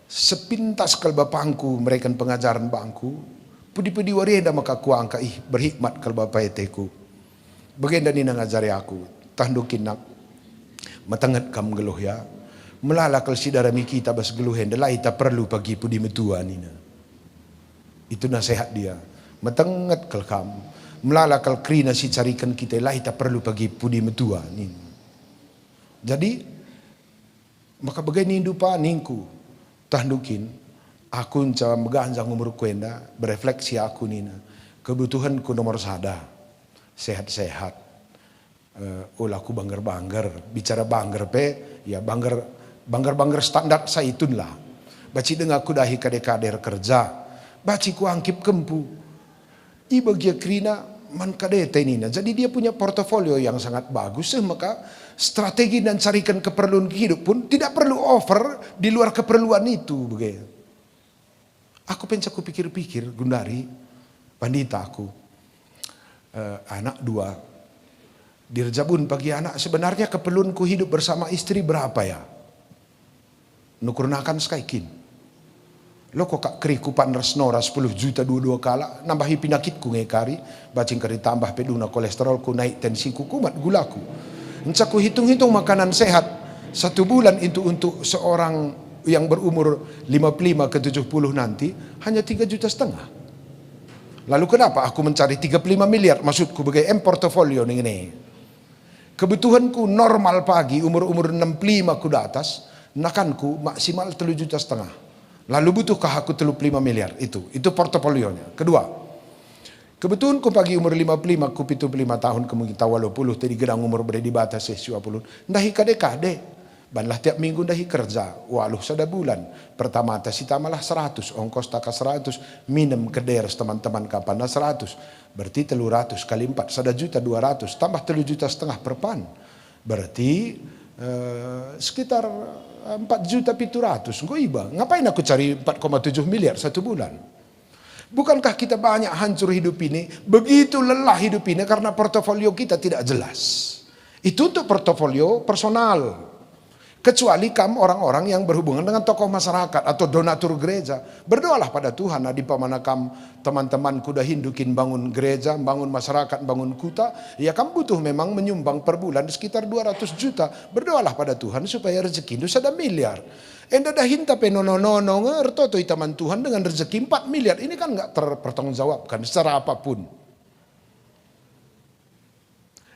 sepintas kalba pangku mereka pengajaran bangku, pudi-pudi warenda maka kuangka berhikmat kalba paeteku. Bagenda nina ngajari aku, tandukin nak matangat kam geluh ya. Melala kal sidarami kita bas geluhen delai ta perlu pagi pudi metua nina. Itu nasihat dia. Matangat kal kam. melalakal krina si carikan kita lah kita perlu pergi pudi metua ni. Jadi maka begini dupa ningku tahdukin aku mencoba meganjang umur kuenda berefleksi aku nina kebutuhanku nomor sada sehat-sehat. Olah aku banggar-banggar bicara banggar pe ya banggar standar saitun lah. Baci dengar aku dahi kade-kader kerja. Baci ku angkip kempu. Iba gia krina man kadete nina. Jadi dia punya portofolio yang sangat bagus. Maka strategi dan carikan keperluan hidup pun tidak perlu over di luar keperluan itu. Begitu. Aku pencaku pikir-pikir Gundari, pandita aku, anak 2. Dirjabun bagi anak sebenarnya keperluanku hidup bersama istri berapa ya? Nukurnakan skaikin. Lo kok kak kerikupan resnora 10 juta 22 kala nambahi penyakitku ngekari bacing kari tambah peduna kolesterolku naik tensiku kumat gulaku. Encaku hitung-hitung makanan sehat 1 bulan itu untuk seorang yang berumur 55 ke 70 nanti hanya 3,5 juta. Lalu kenapa aku mencari 35 miliar maksudku bagai portofolio ini. Kebutuhanku normal pagi umur 65 ku di atas, nakanku maksimal 3,5 juta. Lalu butuhkah aku 35 miliar itu portofolionya. Kedua, kebutuhanku pagi umur 55 ku 75 tahun kemungkinan 80 tadi gedang umur berada di batas 70. Ndahi kade-kade. Banlah tiap minggu dahi kerja, waluh sada bulan. Pertama atas malah 100, ongkos taka 100, minum keder teman-teman kapan 100. Berarti 300 kali 4, 1,200,000, tambah 3,5 juta per pan. Berarti sekitar 4,700,000. Gue iba, ngapain aku cari 4,7 miliar 1 bulan? Bukankah kita banyak hancur hidup ini, begitu lelah hidup ini karena portofolio kita tidak jelas. Itu untuk portofolio personal. Kecuali kamu orang-orang yang berhubungan dengan tokoh masyarakat atau donatur gereja. Berdoalah pada Tuhan. Di pamana kamu teman-temanku dah hindukin bangun gereja, bangun masyarakat, bangun kuta. Ya kamu butuh memang menyumbang per bulan sekitar 200 juta. Berdoalah pada Tuhan supaya rezeki itu ada miliar. Enda dah hinta penononono ngerto taman Tuhan dengan rezeki 4 miliar. Ini kan nggak terpertanggungjawabkan secara apapun.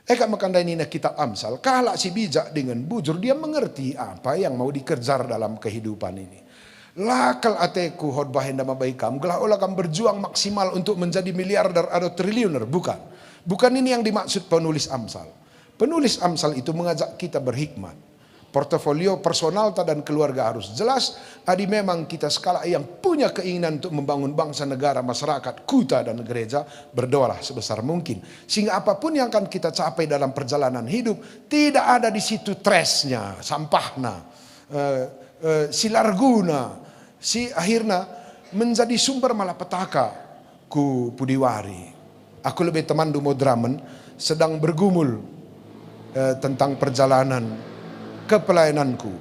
Eka makandai nina kitab Amsal, kalah si bijak dengan bujur, dia mengerti apa yang mau dikejar dalam kehidupan ini. Lakal ateku hodbah nama baikam, gelah olah kam berjuang maksimal untuk menjadi miliarder atau triliuner, bukan. Bukan ini yang dimaksud penulis Amsal. Penulis Amsal itu mengajak kita berhikmat. Portofolio personal dan keluarga harus jelas. Adi memang kita skala yang punya keinginan untuk membangun bangsa, negara, masyarakat, kuta dan gereja, berdoalah sebesar mungkin. Sehingga apapun yang akan kita capai dalam perjalanan hidup, tidak ada di situ stresnya, sampahna, silarguna, si akhirnya menjadi sumber malapetaka ku pudiwari. Aku lebih teman du Modramen sedang bergumul tentang perjalanan kepelayananku.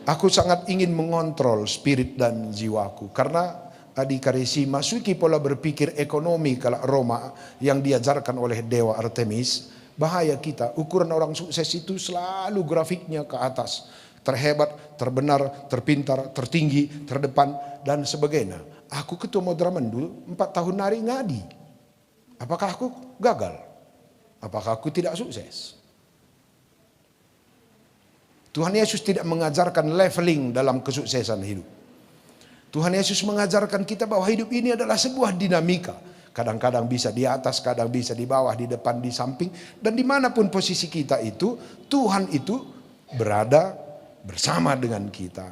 Aku sangat ingin mengontrol spirit dan jiwaku karena adikarisi masuki pola berpikir ekonomi kalau Roma yang diajarkan oleh dewa Artemis. Bahaya kita, ukuran orang sukses itu selalu grafiknya ke atas, terhebat, terbenar, terpintar, tertinggi, terdepan dan sebagainya. Aku ketua Modramen dulu 4 tahun nari ngadi. Apakah aku gagal? Apakah aku tidak sukses? Tuhan Yesus tidak mengajarkan leveling dalam kesuksesan hidup. Tuhan Yesus mengajarkan kita bahwa hidup ini adalah sebuah dinamika. Kadang-kadang bisa di atas, kadang bisa di bawah, di depan, di samping. Dan dimanapun posisi kita itu, Tuhan itu berada bersama dengan kita.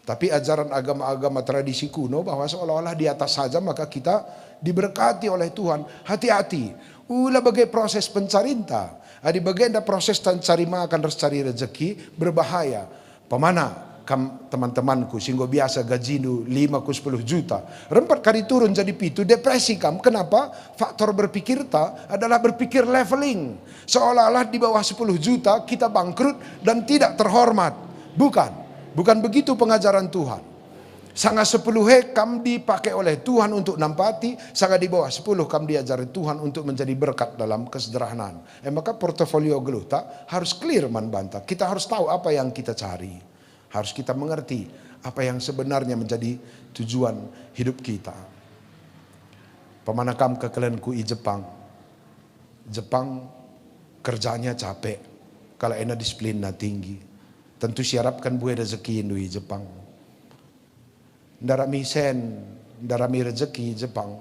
Tapi ajaran agama-agama tradisi kuno bahwa seolah-olah di atas saja maka kita diberkati oleh Tuhan. Hati-hati, ulah bagai proses pencarinta. Di bagian proses cari makan harus cari rezeki berbahaya. Pemana teman-temanku singgo biasa gajimu 5 ke 10 juta. Rempat kali turun jadi pitu depresi kam. Kenapa? Faktor berpikir adalah berpikir leveling. Seolah-olah di bawah 10 juta kita bangkrut dan tidak terhormat. Bukan begitu pengajaran Tuhan. Sangat 10 kam dipakai oleh Tuhan untuk nampati, sangat di bawah 10 kam diajari Tuhan untuk menjadi berkat dalam kesederhanaan. Maka portofolio geluta harus clear banta. Kita harus tahu apa yang kita cari. Harus kita mengerti apa yang sebenarnya menjadi tujuan hidup kita. Pemanakam kekelenku i Jepang. Jepang kerjanya capek. Kalau enak disiplin tinggi. Tentu siarapkan buah rezeki Indo i Jepang. Ndarami sen, ndarami rezeki Jepang.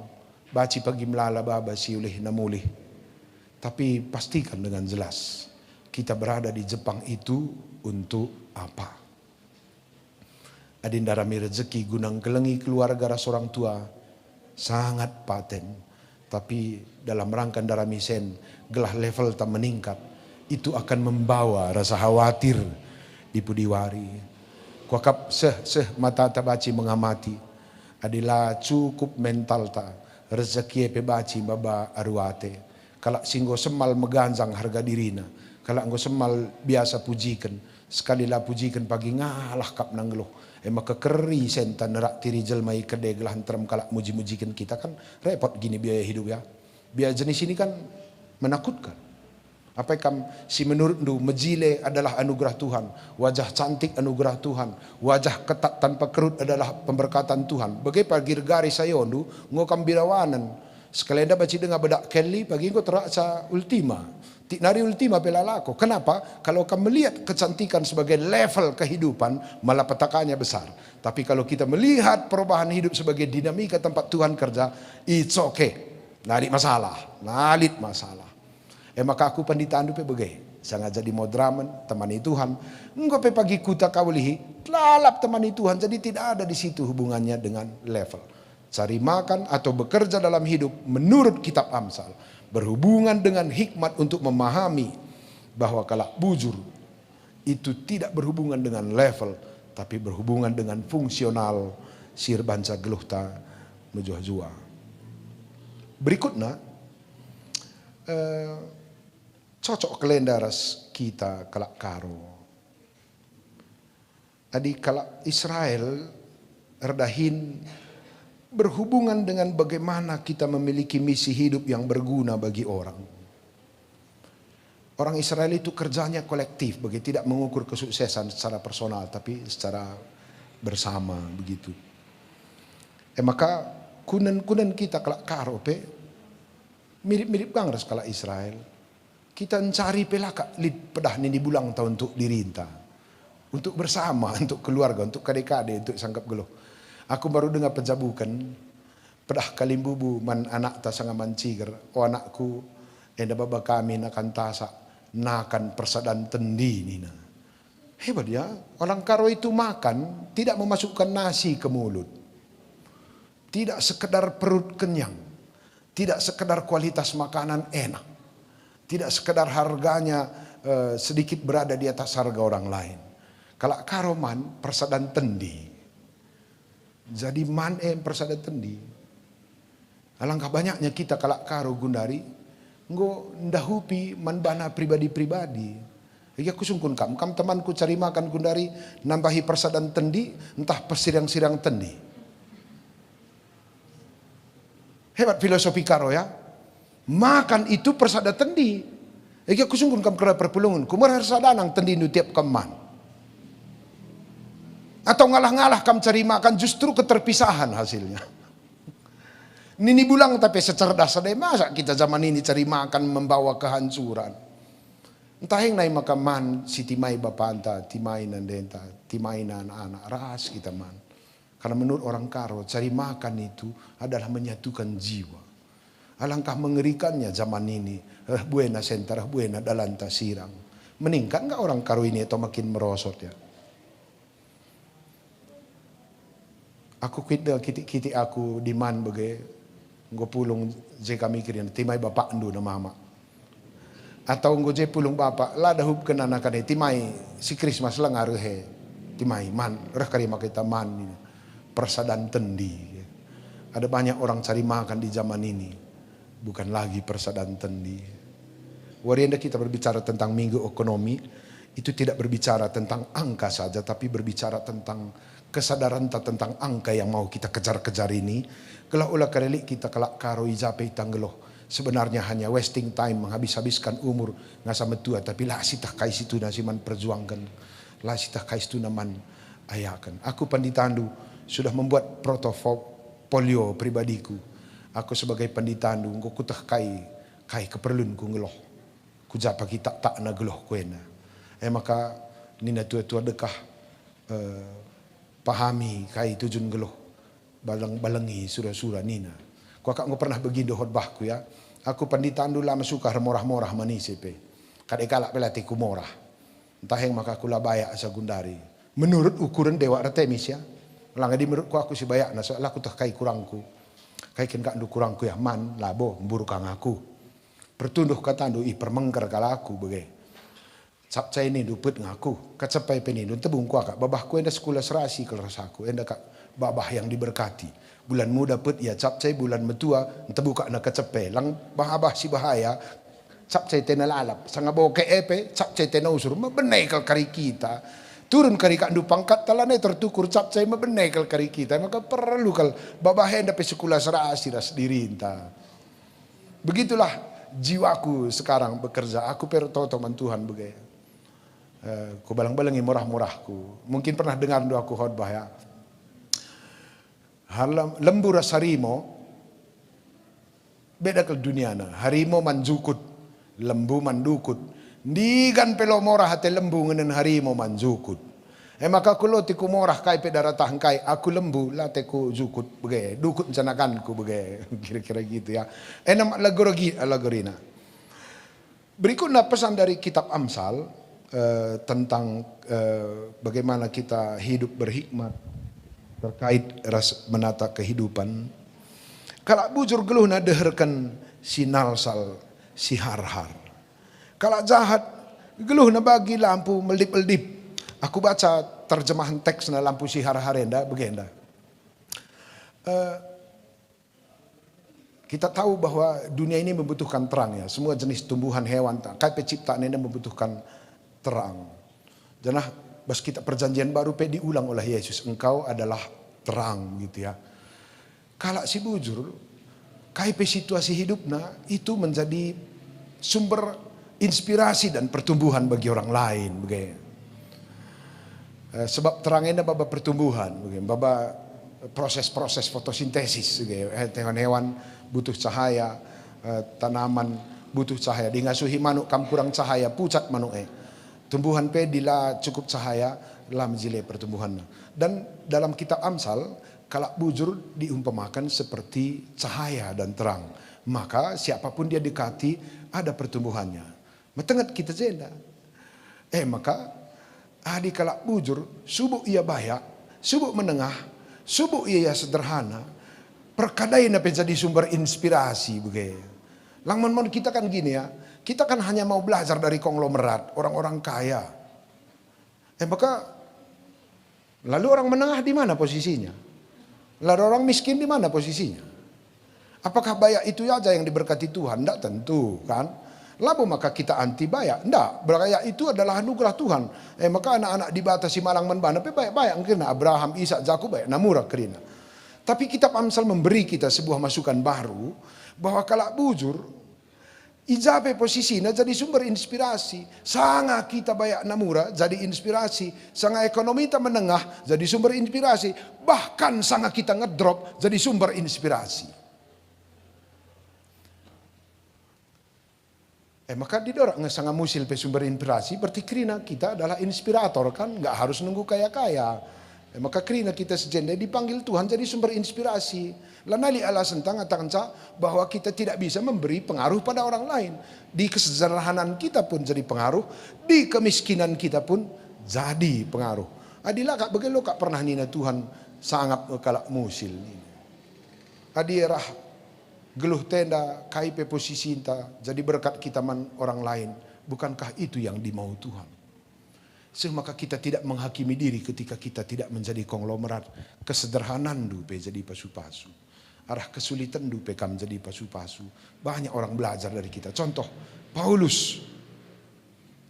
Baci pagi melala baba si ulih namulih. Tapi pastikan dengan jelas. Kita berada di Jepang itu untuk apa? Adin ndarami rezeki gunang kelengi keluarga ras orang tua. Sangat paten. Tapi dalam rangka ndarami sen, gelah level tak meningkat. Itu akan membawa rasa khawatir di pudiwari. Kuakap mata tabaci mengamati. Adalah cukup mental ta rezeki pebaci baba aruate. Kalau singgo semal meganjang harga dirina. Kalau anggo semal biasa pujikan. Sekali lah pujikan pagi ngalah kap nanggeluh. Maka keri senta nerak tiri jelmai kedai gelah terem kalak muji-mujikan kita kan repot gini biaya hidup ya. Biaya jenis ini kan menakutkan. Apa kam si menurut ndu mejile adalah anugerah Tuhan, wajah cantik anugerah Tuhan, wajah ketat tanpa kerut adalah pemberkatan Tuhan. Bagai pagi garis saya ndu ngokam birawanan. Sekalian dah baca dengar bedak Kelly pagi kau terasa ultima. Tik nari ultima pelalako. Kenapa? Kalau kamu melihat kecantikan sebagai level kehidupan, malah petakannya besar. Tapi kalau kita melihat perubahan hidup sebagai dinamika tempat Tuhan kerja, it's okay. Narik masalah, nalit masalah. Maka aku pandita andu pe bagai. Sangat jadi modraman, temani Tuhan. Engkau pe pagi kuta kaulihi, lalap temani Tuhan. Jadi tidak ada di situ hubungannya dengan level. Cari makan atau bekerja dalam hidup menurut kitab Amsal. Berhubungan dengan hikmat untuk memahami bahwa kalau bujur itu tidak berhubungan dengan level. Tapi berhubungan dengan fungsional sir banca geluhta menjua-jua. Berikutnya, cocok kelendaras kita kalak karo. Adi kalak Israel erdahin berhubungan dengan bagaimana kita memiliki misi hidup yang berguna bagi orang. Orang Israel itu kerjanya kolektif, bagi tidak mengukur kesuksesan secara personal, tapi secara bersama begitu. Maka kunen kita kalak karo pe mirip-mirip kangres kalak Israel. Kita mencari pelaka lid pedah nini bulang tahun untuk dirinta. Untuk bersama, untuk keluarga, untuk kadek-kadek, untuk sangkap geluh. Aku baru dengar penjabukan. Pedah kalimbubu man anak ta sanga manciger. O anakku, enda baba kami nakan tasa. Nakan persadan tendi nina. Hebat ya. Orang karo itu makan, tidak memasukkan nasi ke mulut. Tidak sekedar perut kenyang. Tidak sekedar kualitas makanan enak. Tidak sekedar harganya sedikit berada di atas harga orang lain. Kalau karoman persadan tendi. Jadi man persadan tendi. Alangkah banyaknya kita kalau karo gundari. Nggo ndahupi man bana pribadi-pribadi. Iya aku sungkun kam temanku cari makan gundari. Nambahi persadan tendi. Entah persirang-sirang tendi. Hebat filosofi karo ya. Makan itu persada tendi. Eki aku sungguh kam kera perpulungan. Kumar sadanang tendi nu tiap keman. Atau ngalah-ngalah kam cari makan justru keterpisahan hasilnya. Nini bulang tapi secerdas sadai masa kita zaman ini cari makan membawa kehancuran. Entah yang naik makaman si timai bapanta, timai nandenta, timai anak-anak ras kita man. Karena menurut orang karo cari makan itu adalah menyatukan jiwa. Alangkah mengerikannya zaman ini. Buena sentara, buena dalanta sirang. Meningkat enggak orang karo ini atau makin merosot ya? Aku kitik aku di man bagai nggo pulung je kami kirin timai bapak ndu na mama. Atau nggo je pulung bapak lah dah hub kenana kane timai si Christmas lah ngaruhe. Timai man reh kari makita man ini. Persadan tendi. Ada banyak orang cari makan di zaman ini. Bukan lagi persadan tendi. Warianda kita berbicara tentang minggu ekonomi, itu tidak berbicara tentang angka saja, tapi berbicara tentang kesadaran tentang angka yang mau kita kejar-kejar ini. Kalau ulah karelik kita kelak karo ijape tanggeloh. Sebenarnya hanya wasting time, menghabis-habiskan umur ngasa metua, tapi lah sitah kai situ nasiman perjuangkan. Lah sitah kai situ naman ayakan. Aku panditandu sudah membuat portofolio pribadiku. Aku sebagai pendeta andu ku kutah kai keperluan ku ngeloh. Ku japa kita tak na geloh kuena. Maka nina tua-tua dekah pahami kai tujun geloh balengi sura-sura nina. Ku akak pernah begindo khotbahku ya. Aku pendeta andu lama suka morah-morah manis pe. Kadek-kalak pelati ku morah. Entah yang maka kula bayak asa gundari. Menurut ukuran Dewa Artemis ya. Langadi menurutku aku si bayak na soalnya aku tah kai kurangku. Kai ken kandu kurangku ya man labo mburu kang aku. Pertunduh katandu i permengker kalaku bege. Sapcai ini dupet ngaku. Kacapai penindu tebung ku akak. Babahku enda sekolah serasi kelerasaku. Enda kak babah yang diberkati. Bulan muda put ya capcai bulan metua tebuka na kacapai. Lang bahabah si bahaya. Capcai tena lalap. Sanga boke epe. Capcai tena usur. Mabenai kal kari kita. Turun kari kandu pangkat talane tertukur capcai mabenai kal kari kita. Maka perlu kal babah enda pe sekolah serasi ras dirinta. Begitulah jiwaku sekarang bekerja. Aku pertotoman Tuhan begitu. Ku balang-balangi murah-murahku. Mungkin pernah dengar doa aku khotbah ya. Lembu ras harimau beda ke dunia na. Harimau manjukut, lembu mandukut. Digan pelo morah hati lembu ngenen harimau manjukut. Maka kulo tiku morah kai pe daratah kai aku lembu la teku jukut bege dukut canakanku bege kira-kira gitu ya. Enam lagorina. Berikutnya pesan dari kitab Amsal tentang bagaimana kita hidup berhikmat terkait menata kehidupan. Kalau bujur geluh na deherkan si nalsal si harhar. Kalau jahat geluh na bagi lampu meldip-meldip. Aku baca terjemahan teks na lampu si harharenda begenda. Kita tahu bahwa dunia ini membutuhkan terang ya. Semua jenis tumbuhan hewan kai penciptaan ini membutuhkan terang. Jangan bas kita perjanjian baru pe diulang oleh Yesus. Engkau adalah terang gitu ya. Kalau si bujur kai pe situasi hidupna itu menjadi sumber inspirasi dan pertumbuhan bagi orang lain begitu. Sebab terangnya baba pertumbuhan, baba proses-proses fotosintesis, hewan-hewan butuh cahaya, tanaman butuh cahaya. Dingasuhi manuk kam kurang cahaya, pucat manuk Tumbuhan pe dila cukup cahaya, lah menjile pertumbuhan. Dan dalam kitab Amsal, kalau bujur diumpamakan seperti cahaya dan terang. Maka siapapun dia dekati ada pertumbuhannya. Metengat kita jenda. Maka adi kalak bujur, subuk ia bayak, subuk menengah, subuk ia sederhana, perkadai na jadi sumber inspirasi begitu. Langman kita kan gini ya, kita kan hanya mau belajar dari konglomerat, orang-orang kaya. Maka lalu orang menengah di mana posisinya? Lalu orang miskin di mana posisinya? Apakah bayak itu aja yang diberkati Tuhan? Tidak tentu kan. Lalu maka kita anti bayak? Tidak, bayak itu adalah anugerah Tuhan. Maka anak-anak dibatasi malang menbana, tapi bayak-bayak karena Abraham, Ishak, Yakub bayak namurah kerina. Tapi kitab Amsal memberi kita sebuah masukan baru bahwa kalau bujur ijabe posisinya jadi sumber inspirasi. Sanga kita bayak namura jadi inspirasi. Sanga ekonomi kita menengah jadi sumber inspirasi. Bahkan sanga kita ngedrop jadi sumber inspirasi. Maka didorong ngesanga musil pe sumber inspirasi berarti kerina kita adalah inspirator kan, nggak harus nunggu kaya-kaya. Maka kerina kita sejende dipanggil Tuhan jadi sumber inspirasi. Lanali alasan tangatakan bahwa kita tidak bisa memberi pengaruh pada orang lain. Di kesederhanaan kita pun jadi pengaruh, di kemiskinan kita pun jadi pengaruh. Adilah kak begelo kak pernah nina Tuhan sangat kalak musil. Adirah geluh tenda, kaipe posisi kita, jadi berkat kita orang lain. Bukankah itu yang dimau Tuhan? Maka kita tidak menghakimi diri ketika kita tidak menjadi konglomerat. Kesederhanaan dupe jadi pasu-pasu. Arah kesulitan dupe kam jadi pasu-pasu. Banyak orang belajar dari kita. Contoh, Paulus.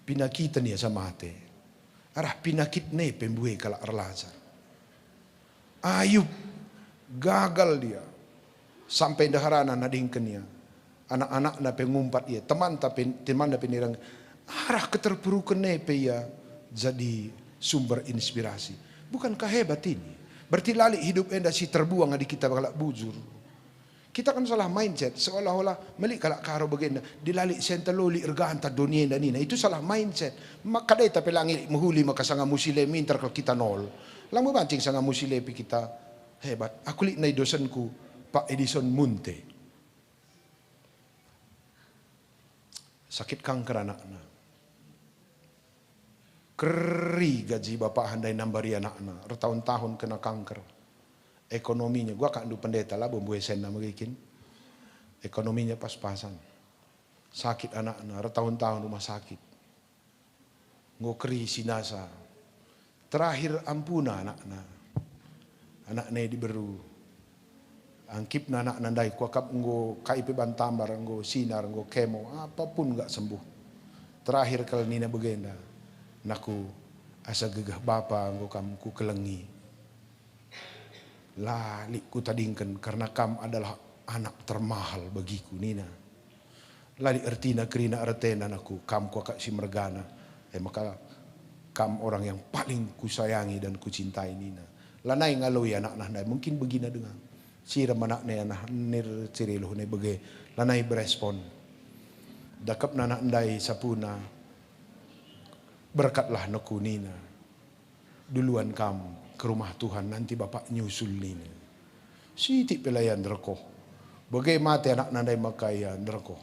Pinakitan dia sama hati. Arah pinakit ne pembuhe kalak erlajar. Ayub, gagal dia. Sampai daharana nadingkenya. Anak-anak na pengumpat ia. Teman na penirang. Arah keterpurukan nepe ya. Jadi sumber inspirasi. Bukankah hebat ini? Berarti lali hidup enda si terbuang di kita balak bujur. Kita kan salah mindset, seolah-olah meli kalak karo bagenda, dilalik senta loli ergaan ta dunia dan ini. Itu salah mindset. Maka day tapi langi muhuli maka sanga musile minter kalau kita nol. Lang mo bancing sanga musile pi kita hebat. Aku li nay dosenku Pak Edison Munte. Sakit kanker anaknya. Keri gaji bapak handai nambari anaknya. Bertahun-tahun kena kanker. Ekonominya, gua kandu pendeta lah bombo sen nama gikin. Ekonominya pas-pasan. Sakit anaknya, bertahun-tahun rumah sakit. Ngokeri sinasa. Terakhir ampuna anaknya. Anaknya diberu. Angkip anak nandai kuakap ngo KIP Bantambar, ngo sinar, ngo kemo, apapun enggak sembuh. Terakhir kali nina begenda. Naku asa gegah bapa ngo kamu ku kelengi. Lali ku tadingkan karena kam adalah anak termahal bagiku nina. Lali ertina kerina artena aku kam ku akak si mergana. Maka kam orang yang paling ku sayangi dan ku cintai nina. Lanai ngaloi anak nandai mungkin begina dengan sira manak ne anak nir ciriluh ne bege lanai berespon. Dakap nanak ndai sapuna berkatlah naku nina. Duluan kamu ke rumah Tuhan, nanti bapak nyusul ini. Siti pelayan derko. Bagai mati anak nandai makaya derko.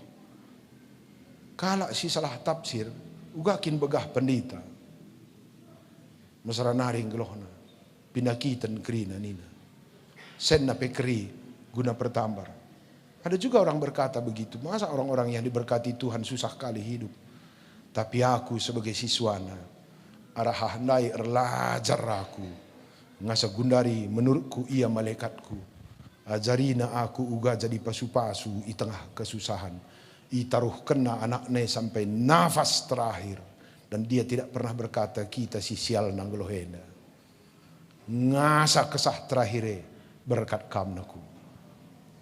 Kala si salah tafsir, ugakin begah pendeta. Masara naring gelohna. Pinakitan kerina nina. Sen na pekeri guna pertambar. Ada juga orang berkata begitu. Masa orang-orang yang diberkati Tuhan susah kali hidup. Tapi aku sebagai siswana, arah handai erlajar aku. Ngasa gundari menurutku ia malaikatku. Ajarina aku uga jadi pasu-pasu di tengah kesusahan. Itaruh kena anaknya sampai nafas terakhir. Dan dia tidak pernah berkata kita si sial nanggelohena. Ngasa kesah terakhir berkat kamnaku.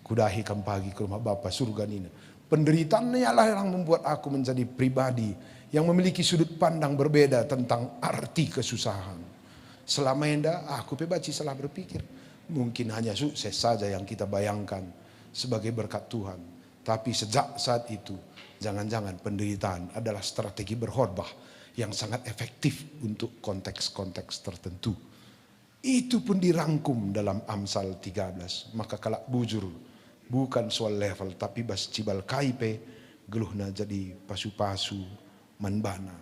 Kudahi kam pagi ke rumah Bapa surga nina. Penderitaannya lah yang membuat aku menjadi pribadi yang memiliki sudut pandang berbeda tentang arti kesusahan. Selama enda aku pebaci salah berpikir. Mungkin hanya sukses saja yang kita bayangkan sebagai berkat Tuhan. Tapi sejak saat itu, jangan-jangan penderitaan adalah strategi berkhotbah yang sangat efektif untuk konteks-konteks tertentu. Itu pun dirangkum dalam Amsal 13. Maka kalak bujur, bukan soal level, tapi bas cibal kaipe, geluhna jadi pasu-pasu manbana.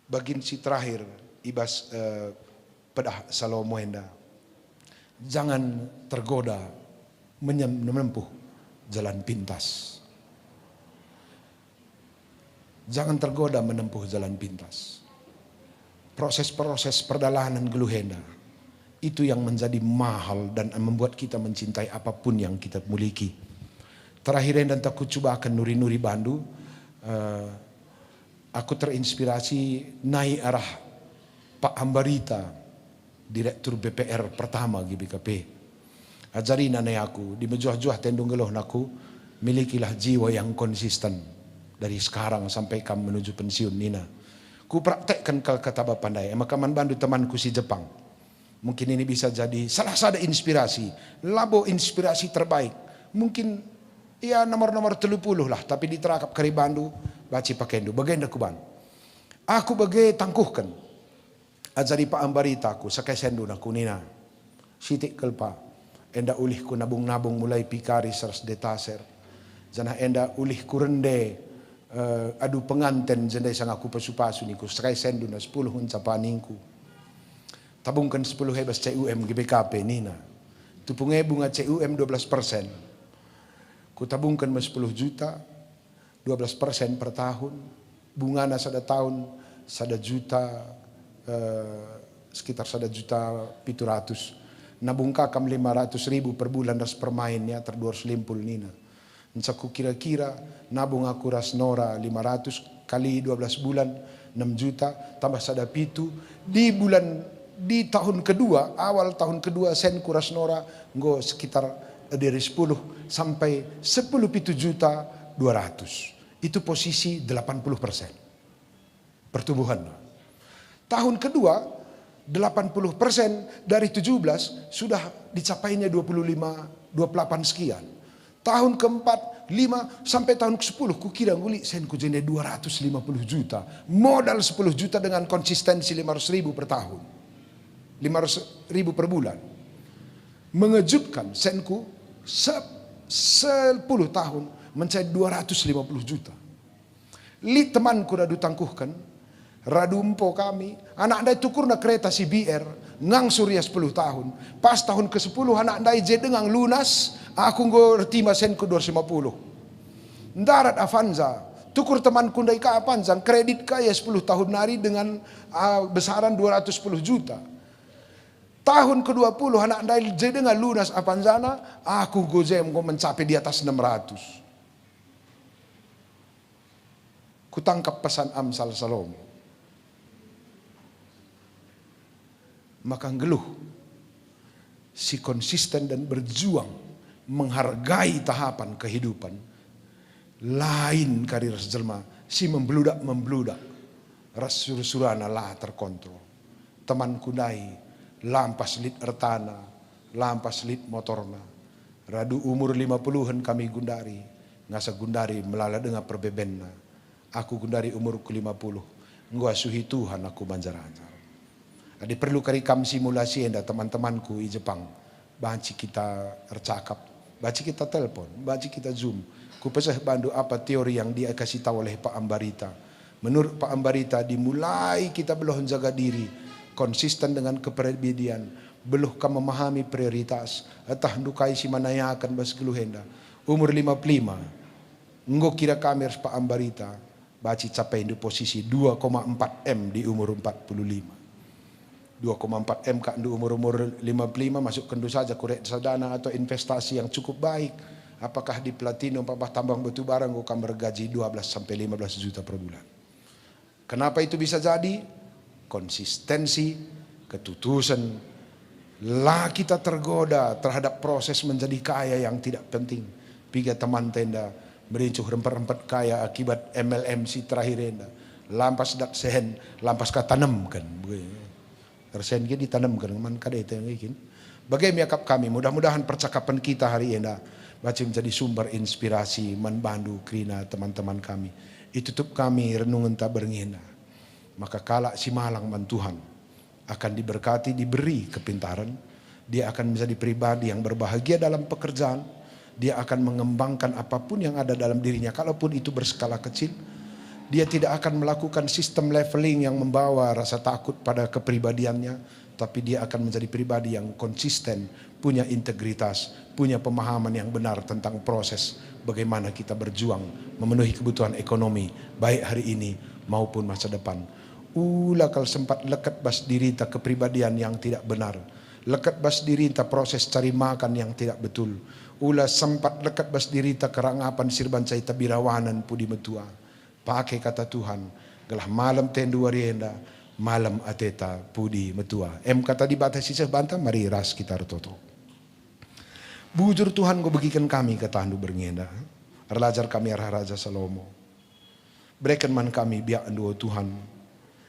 Bagin si terakhir, ibas pedah Salomo enda. Jangan tergoda menempuh jalan pintas. Jangan tergoda menempuh jalan pintas. Proses-proses perdalanan geluhenda itu yang menjadi mahal dan membuat kita mencintai apapun yang kita miliki. Terakhir dan takut coba akan nuri-nuri Bandu. Aku terinspirasi naik arah Pak Ambarita, Direktur BPR pertama GBKP. Ajari nanai aku, di mejuah-juah tendung geloh naku, milikilah jiwa yang konsisten dari sekarang sampai kamu menuju pensiun nina. Ku praktekkan kata pandai, maka man Bandu temanku si Jepang. Mungkin ini bisa jadi salah satu inspirasi, labo inspirasi terbaik. Mungkin ya nomor-nomor 30 lah, tapi diterakap kari Bandu, baci pakendu, bagenda kuban. Aku bagai tangkuhkan. Ajari Pak Ambarita aku, sakai sendu naku nina. Sitik kelpa. Enda ulih ku nabung-nabung mulai pikari seras detaser. Jana enda ulih ku rende. Adu penganten jendai sang aku pasu-pasu niku. Sakai sendu na 10 uncapaningku. Tabungkan 10 hebas CUM GBKP nina. Tupunge bunga CUM 12%. Ku tabungkan 10 juta. 12% per tahun. Bunga na sada tahun. Sada juta. Sekitar 1.700.000. Nabung kakam 500.000 per bulan ras permainnya terdua selimpul nina. Nsaku kira-kira nabung aku ras nora 500 kali 12 bulan 6 juta tambah sada pitu di tahun kedua awal tahun kedua sen kuras nora nggo sekitar dari 10 sampai 10 pitu juta 200. Itu posisi 80% pertumbuhan. Tahun kedua 80% dari 17 sudah dicapainya 25 28 sekian. Tahun keempat, 5 sampai tahun ke-10 kukira nguli sen ku jene 250 juta. Modal 10 juta dengan konsistensi 500 ribu per tahun. 500 ribu per bulan. Mengejutkan senku 10 tahun mencapai 250 juta. Li temanku radu tangkuhkan, radu empo kami, anak andai tukurna kereta CBR, ngang surya 10 tahun. Pas tahun ke-10 anak andai je dengan lunas, aku ngertima senku 250. Darat Avanza, tukur temanku ndai ka Avanza, kredit kaya 10 tahun nari dengan besaran 210 juta. Tahun ke-20 anak andai je dengan lunas Avanzana, aku gozem mencapai di atas 600. Kutangkap pesan Amsal Salomo. Maka ngeluh si konsisten dan berjuang menghargai tahapan kehidupan. Lain karir sejelma si membludak ras surana lah terkontrol. Temanku dai lampas lit ertana, lampas lit motorna. Radu umur 50-an kami gundari, ngasa gundari melala dengan perbebenna. Aku gundari umurku 50, ngua suhi Tuhan aku banjar-anjar. Ada perlu kari kam simulasi enda teman-temanku di Jepang. Banci kita bercakap, banci kita telepon, banci kita zoom. Ku pesah bandu apa teori yang dia kasih tahu oleh Pak Ambarita. Menurut Pak Ambarita dimulai kita belum jaga diri, konsisten dengan kepribadian, belum memahami prioritas, atah dukai si manaya akan baskeluh henda. Umur 55, nggo kira kamer Pak Ambarita, baci capai di posisi 2,4 M di umur 45. 2,4 M kak di umur 55 masuk kendu saja kurek sadana atau investasi yang cukup baik. Apakah di platino, apakah tambang batu bara akan bergaji 12 sampai 15 juta per bulan. Kenapa itu bisa jadi? Konsistensi, ketutusan. Lah kita tergoda terhadap proses menjadi kaya yang tidak penting. Piga teman tenda merincuh rempet-rempet kaya akibat MLM si terakhir enda. Lampas dak sehen, lampas katanamkan. Tersen kita ditanamkan, man kada itu yang bikin. Bagaimana yakap kami? Mudah-mudahan percakapan kita hari ini baca menjadi sumber inspirasi manbandu krina teman-teman kami. Itu tutup kami renungan tak berngina. Maka kala si malang man Tuhan akan diberkati, diberi kepintaran. Dia akan menjadi pribadi yang berbahagia dalam pekerjaan. Dia akan mengembangkan apapun yang ada dalam dirinya, kalaupun itu berskala kecil. Dia tidak akan melakukan sistem leveling yang membawa rasa takut pada kepribadiannya, tapi dia akan menjadi pribadi yang konsisten, punya integritas, punya pemahaman yang benar tentang proses bagaimana kita berjuang memenuhi kebutuhan ekonomi, baik hari ini maupun masa depan. Ulah kalau sempat lekat bas diri ta kepribadian yang tidak benar, lekat bas diri ta proses cari makan yang tidak betul, ulah sempat lekat bas diri ta kerangapan sirban cai ta birawanan pudi metua. Pakai kata Tuhan, gelah malam tendu warienda, malam ateta pudi metua. Kata dibatasi sebantah, mari ras kita retoto. Bujur Tuhan go bagikan kami kata andu berngenda. Arlajar kami arah Raja Salomo. Berikan man kami biak andu Tuhan.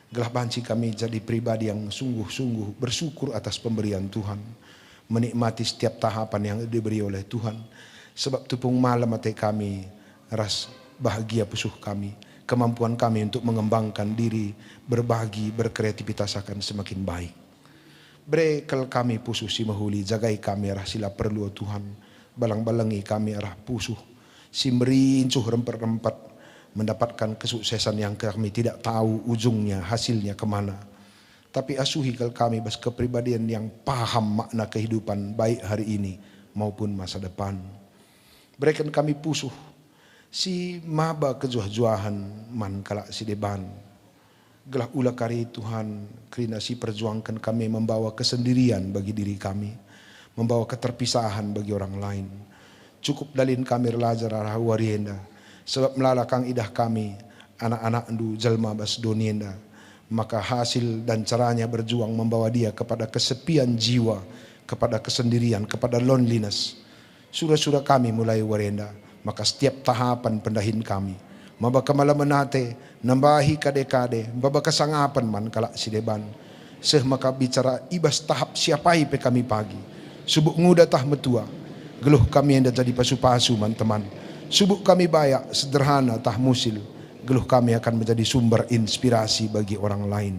Gelah banci kami jadi pribadi yang sungguh-sungguh bersyukur atas pemberian Tuhan. Menikmati setiap tahapan yang diberi oleh Tuhan. Sebab tupung malam ate kami ras bahagia pusuh kami, kemampuan kami untuk mengembangkan diri, berbagi, berkreativitas akan semakin baik. Berekel kami pusuh si mahuli, jagai kami arah sila perlu Tuhan, balang-balangi kami arah pusuh, si merincuh rempet-rempet, mendapatkan kesuksesan yang kami tidak tahu ujungnya, hasilnya kemana. Tapi asuhi kami bas kepribadian yang paham makna kehidupan baik hari ini maupun masa depan. Berikan kami pusuh, si maba kejuah-juahan man kala si deban. Gelah ulah kari Tuhan, kerana si perjuangkan kami membawa kesendirian bagi diri kami, membawa keterpisahan bagi orang lain. Cukup dalin kami relajar arah warienda, sebab melalakang idah kami, anak-anak endu jelma bas donienda. Maka hasil dan caranya berjuang membawa dia kepada kesepian jiwa, kepada kesendirian, kepada loneliness. Surah-surah kami mulai warienda. Maka setiap tahapan pendahin kami, maba kamalaman nate, nambahi kade-kade, maba kasangapan man kala si deban. Seh maka bicara ibas tahap siapai pe kami pagi, subuk nguda tah metua, Geluh kami yang jadi pasu-pasu teman. Subuk kami bayak, sederhana, tah musil. Geluh kami akan menjadi sumber inspirasi bagi orang lain.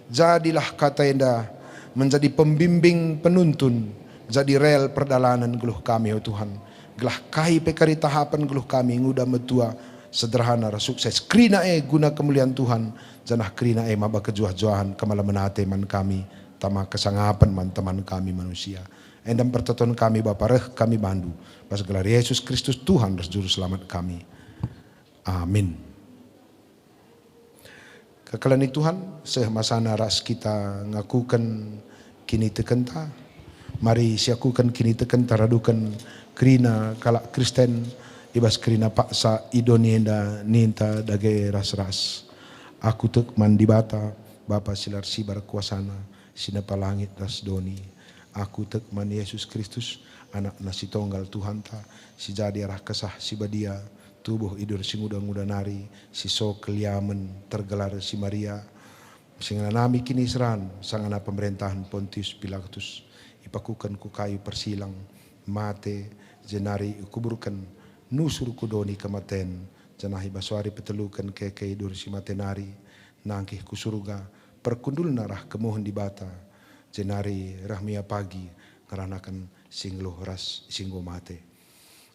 Jadilah kata enda menjadi pembimbing penuntun, jadi rel perdalanan geluh kami, ya Tuhan. Gelah kai pekari tahapan geluh kami, nguda metua sederhana sukses. Krina guna kemuliaan Tuhan, janah krina maba kejuah-juahan kemala menate man kami, tama kesangapan man teman kami manusia. Endam pertoton kami Bapa reh kami bandu. Pas gelar Yesus Kristus Tuhan juru selamat kami. Amin. Kekalani Tuhan, sehmasana ras kita ngakukan kini tekenta. Mari siakukan kini tekenta radukan krina kalak Kristen ibas krina paksa idonienda ninta dage ras-ras. Aku tek mandibata Bapa silar sibar kuasana sinapa langit ras doni. Aku tek man Yesus Kristus anak nasi tonggal Tuhan ta si jadi arah kesah si badia tubuh idur si muda-muda nari si so keliamen tergelar si Maria singana nami kini seran sangana pemerintahan Pontius Pilatus ipakukan ku kayu persilang mate jenari kuburkan nusur kudoni kematen janahi baswari petelukan keke idur si matenari nangkih ku surga perkundul narah kemohon di bata jenari rahmia pagi ngeranakan singloh ras singgo mate.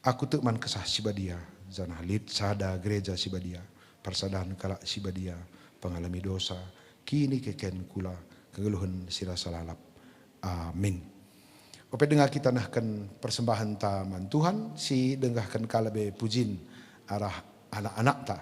Aku tek man kesah sibadia zanah lit sada gereja sibadia persadahan kala sibadia pengalami dosa kini keken kula kegeluhan sirasa lalap. Amin. Ope dengar kita nahkan persembahan taman Tuhan si dengarkan kalabe pujin arah anak-anak ta.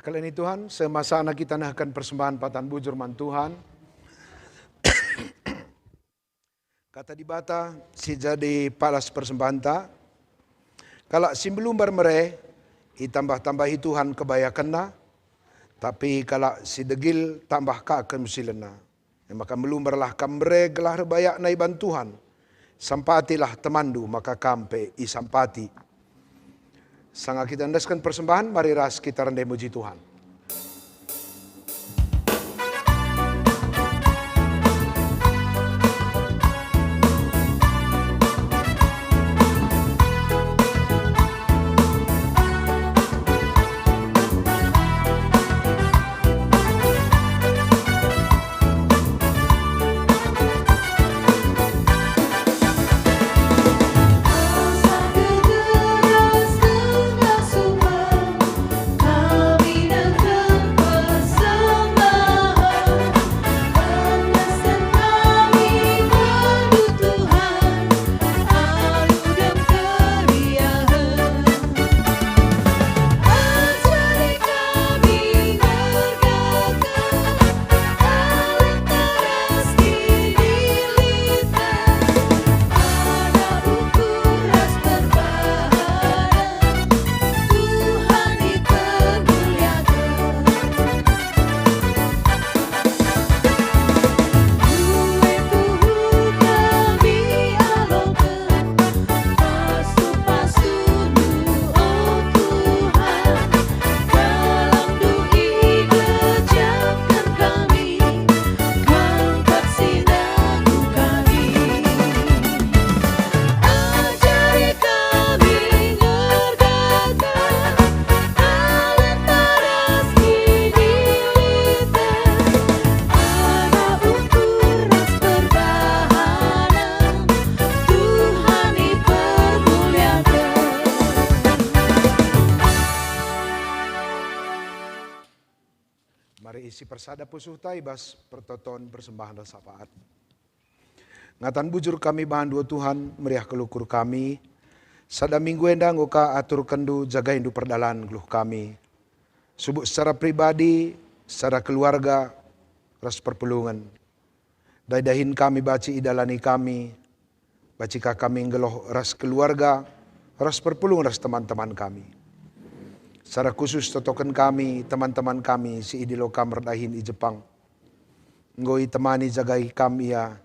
Kekal ini Tuhan, semasa anak kita nahakan persembahan patan bujur man Tuhan. Kata di bata, si jadi palas persembahan ta. Kalau si belum bermere, itambah-tambahi Tuhan kebayakan na. Tapi kalau si degil tambah kakan musilena. Maka belum berlah kamre gelah rebayak na iban Tuhan. Sampatilah temandu maka kampe isampati. Sangga kita andaskan persembahan, mari ras kita rendai muji Tuhan. Mari isi persada pusuh taibas pertoton persembahan rasapaat. Ngatan bujur kami bahan dua Tuhan, meriah kelukur kami. Sada minggu endang oka atur kendu jaga hindu perdalan geluh kami. Subuk secara pribadi, secara keluarga, ras perpulungan. Daidahin kami baci idalani kami. Bacika kami ngeloh ras keluarga, ras perpulungan ras teman-teman kami. Secara khusus totokan kami, teman-teman kami, si idilo kamerdahin i Jepang. Ngoi temani jagai kami ya,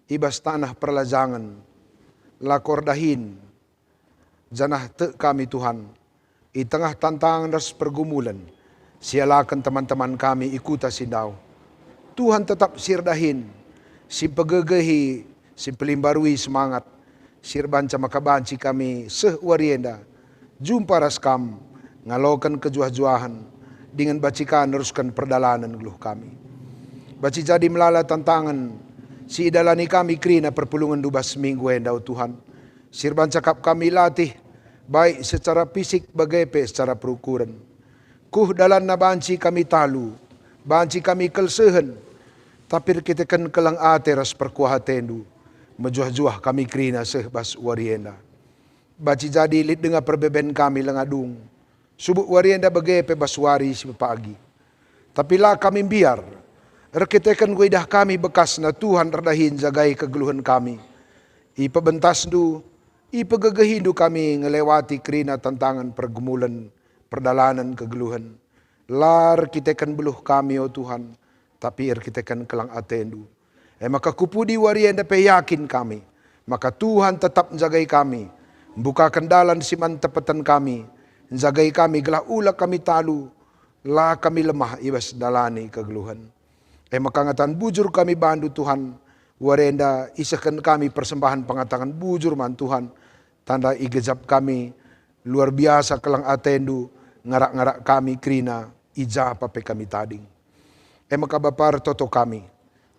ibas tanah perlajangan, lakor dahin, janah te kami Tuhan. I tengah tantangan ras pergumulan, sialakan teman-teman kami ikuta sindaw. Tuhan tetap sirdahin, si pegegehi, si pelimbarui semangat, sirbanca makabanci kami sehwarienda, jumpa ras kam, ngalokan kejuah-juahan, dengan bacikan neruskan perdalanan geluh kami. Baci jadi melala tantangan, si idalani kami krina perpulungan dubas minggu endau Tuhan. Sirban cakap kami latih, baik secara fisik bagepe secara perukuran. Kuh dalan na banci kami talu, banci kami kelsehen, tapi kita kan kelang ateras perkuahatendu, mejuah-juah kami krina sehbas warienda. Baci jadi lit dengan perbeben kami lengadung, subuk warienda bagepe baswari si pagi. Tapi lah kami biar, rekitekan guidah kami bekas na Tuhan redahin jagai kegeluhan kami. Ipa bentas du, ipa gegehindu kami ngelewati kerina tantangan pergumulan, perdalanan kegeluhan. Lar kitekan beluh kami oh Tuhan, tapi kitekan kelang atendu. Maka kupudi warienda pe yakin kami, maka Tuhan tetap menjagai kami, bukakan dalan siman tepatan kami, jagai kami gelah ulah kami talu, lah kami lemah ibas dalani kegeluhan. Maka ngatan bujur kami bandu Tuhan, warenda isakan kami persembahan pengatangan bujur man Tuhan, tanda igejap kami luar biasa kelang atendu, ngarak-ngarak kami krina, ijapa pe kami tading. Maka bapar toto kami,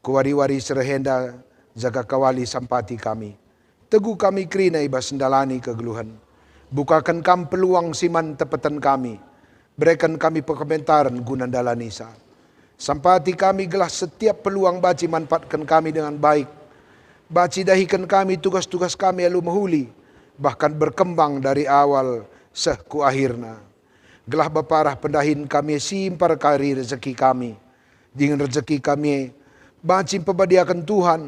kuwari-wari serehenda jaga kawali sampati kami, teguh kami krina ibas dalani kegeluhan. Bukakan kam peluang siman tepatan kami, berikan kami pementaran guna dalanisa. Sampati kami gelah setiap peluang baci manfaatkan kami dengan baik. Baci dahikan kami tugas-tugas kami alu mahuli, bahkan berkembang dari awal sehku akhirna. Gelah baparah pendahin kami simpar kari rezeki kami. Dengan rezeki kami banci pebadiakan Tuhan.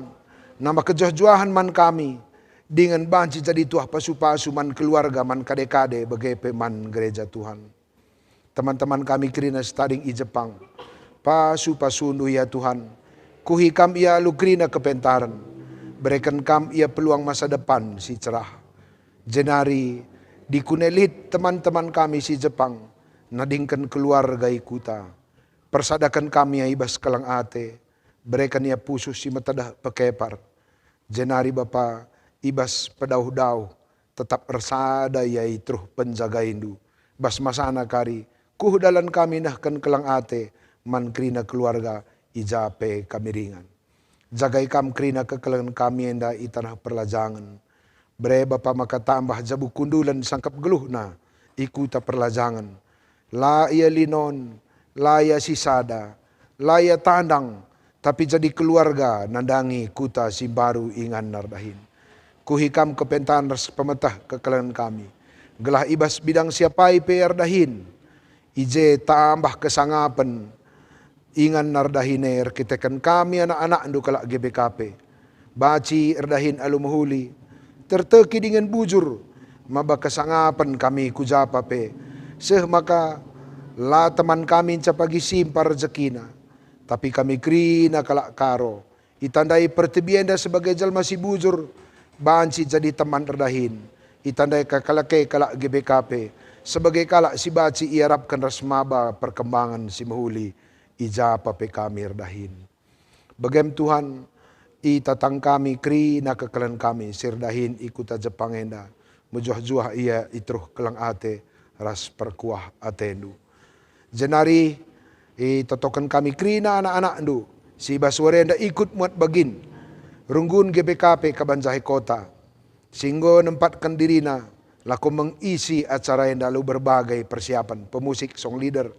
Nama kejoh-joahan man kami. Dengan banci jadi tuah pasu-pasu man keluarga man kade-kade begepe man gereja Tuhan. Teman-teman kami kerina stading i Jepang. Pasu-pasundu ya Tuhan. Kuhikam ia lukrina kepentaran. Berikan kam ia peluang masa depan si cerah. Jenari dikunelit teman-teman kami si Jepang. Nadingkan keluarga ikuta. Persadakan kami ya ibas kelang ate. Berikan ia pusus si matadah pekepar. Jenari Bapa ibas pedauh-dauh. Tetap ersada ya itruh penjaga indu. Bas masana kari. Kuh dalan kami nahkan kelang ate. Man krina keluarga ijape kami ringan. Jagai kam krina kekelangan kami enda itanah perlajangan. Bre Bapa maka tambah jabu kundulan sangkap geluh na ikuta perlajangan. La ia linon, la ia sisada, la ia tandang, tapi jadi keluarga nandangi kuta si baru ingan nardahin. Kuhikam kepentan ras pemetah kekelangan kami. Gelah ibas bidang siapai PR dahin. Ije tambah kesangapan ingan nardahine erkitekan kami anak-anak ndu kalak GBKP. Baci erdahin alumuhuli. Terteki dengan bujur. Maba kesangapan kami kujapape. Seh maka la teman kami capagi simpar rezekina. Tapi kami krina kalak karo. Itandai pertebienda sebagai jalma si bujur. Banci jadi teman erdahin. Itandai kakalake kalak GBKP. Sebagai kalak si baci iarapkan rasmaba perkembangan si mahuli. Ijapape kami erdahin. Bagam Tuhan. Itatang kami krina kekelan kami sirdahin ikuta Jepang enda. Mujuah-juah ia itruh kelang ate ras perkuah atendu. Jenari itatokan kami krina anak-anak ndu. Si basware enda ikut muat bagin. Runggun GBKP Kabanjahe Kota. Singgo nempatkan dirina. Laku mengisi acara enda lalu berbagai persiapan. Pemusik, song leader.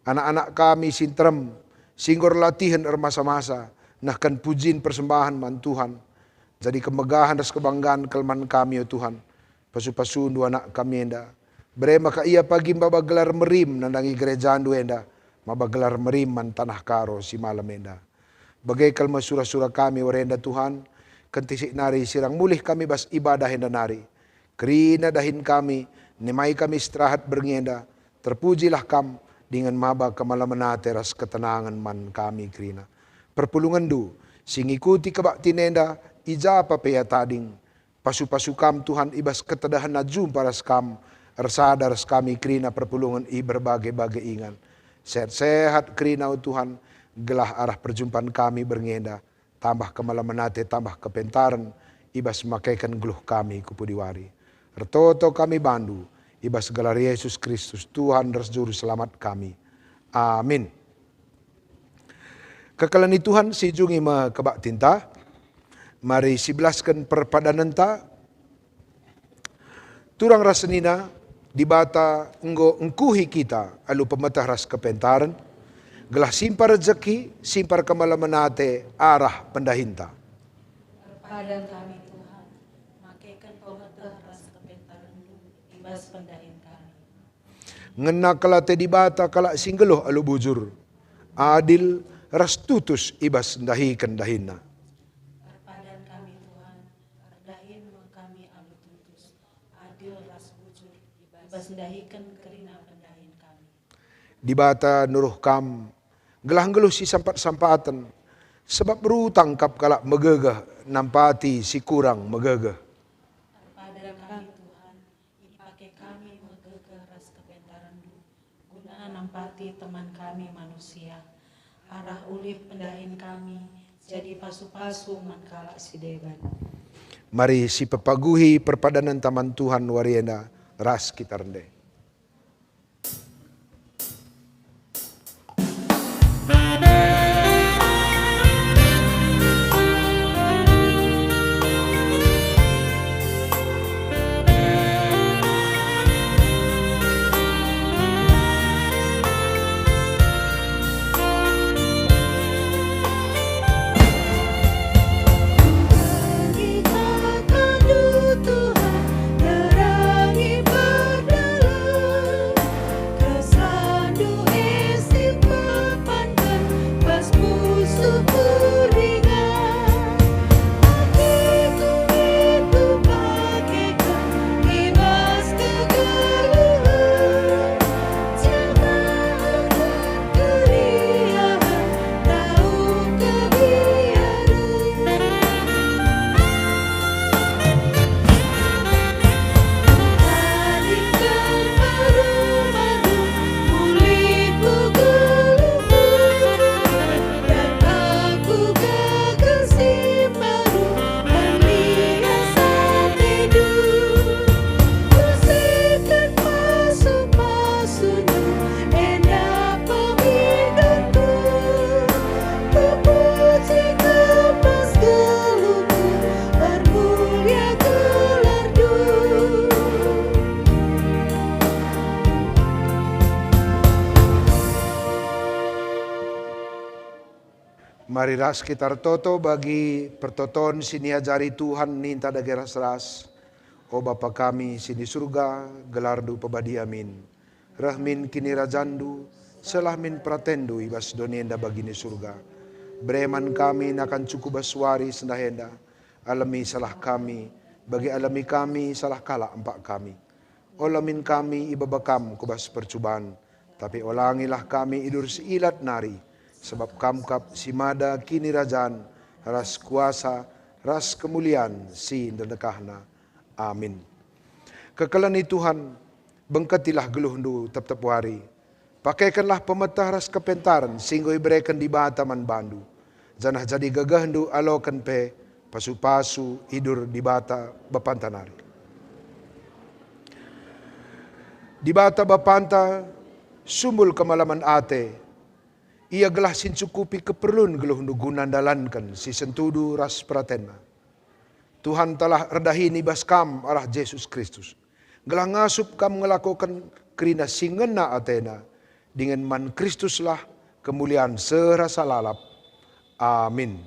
Anak-anak kami sintrem. Singgor latihan ermasa-masa. Nahkan pujin persembahan man Tuhan. Jadi kemegahan dan kebanggaan kelman kami ya Tuhan. Pasu-pasu dua anak kami enda. Bere maka ia pagi mbaba gelar merim nandangi gereja andu enda. Mbaba gelar merim man tanah karo si malam enda. Bagai kalma surah-surah kami warenda Tuhan. Kentisik nari sirang mulih kami bas ibadah enda nari. Kerina dahin kami. Nemai kami istirahat berngenda. Terpujilah kam dengan maba kemalaman teras ketenangan man kami kerina. Perpulungan du, sing ikuti kebak tinenda, ijapa peya tading. Pasu-pasu kam Tuhan ibas ketedahan najum paras kam, ersadar kami krina perpulungan i berbagai-bagai ingan. Sehat-sehat krina Tuhan, gelah arah perjumpaan kami berngenda, tambah kemalaman tambah kepentaran, ibas makaikan geluh kami kupudiwari. Ertoto kami bandu, ibas gelar Yesus Kristus, Tuhan dan Juru Selamat kami. Amin. Kekalani Tuhan si jungi ma kebak tinta. Mari sibelaskan perpadanan ta. Turang rasenina dibata enggo engkuhi kita alu pemetah ras kepentaran. Gelah simpar rezeki, simpar kemalamanate arah pendahinta. Perpadan kami Tuhan, makaikan pemetah ras kepentaran ibas pendahin kami. Ngena kelate dibata kalak singgeluh alu bujur. Adil ras tutus ibas dahikan dahina. Perpadan kami Tuhan, dahin kami alu tutus, adil ras bujur, ibas dahikan kerina pendahin kami. Dibata nuruh kam, gelah-geluh si sampat-sampatan, sebab berutang kap kalak megegah, nampati si kurang megegah. Perpadan kami Tuhan, ipakai kami megegah ras kepentaran guna nampati teman kami manusia. Arah ulih pendahin kami, jadi pasu-pasu mankalak si deban. Mari si pepaguhi perpadanan taman Tuhan warienda ras kita rende. Kita tandu Tuhan, terangi berdalam. Mari ras kita toto bagi pertoton sini ajari Tuhan ninta dageras ras. O Bapa kami sini surga, gelardu pebadi amin. Rahmin kini rajandu, selahmin pratendu ibas donienda bagini surga. Breman kami nakan cukup baswari sendahenda. Alami salah kami, bagi alami kami salah kala empak kami. Olamin kami ibabakam kubas percubaan. Tapi olangilah kami idur siilat nari. Sebab kamkap simada kini rajaan, ras kuasa, ras kemuliaan, si dekahna. Amin. Kekalani Tuhan, bengkatilah geluhndu tep-tep wari. Pakaikanlah pemetah ras kepentaran, singgo ibrekan di bataman bandu. Janah jadi gagahndu alokan pe, pasu-pasu idur di bata bapantanari. Di bata bapanta, sumbul kemalaman ate, ia gelah sincukupi keperluan geluh gunan dalankan si sentudu ras pratena. Tuhan telah redahi nibas kam arah Yesus Kristus. Gelah ngasup kam ngelakukan kerina singena atena. Dengan man Kristus lah kemuliaan serasa lalap. Amin.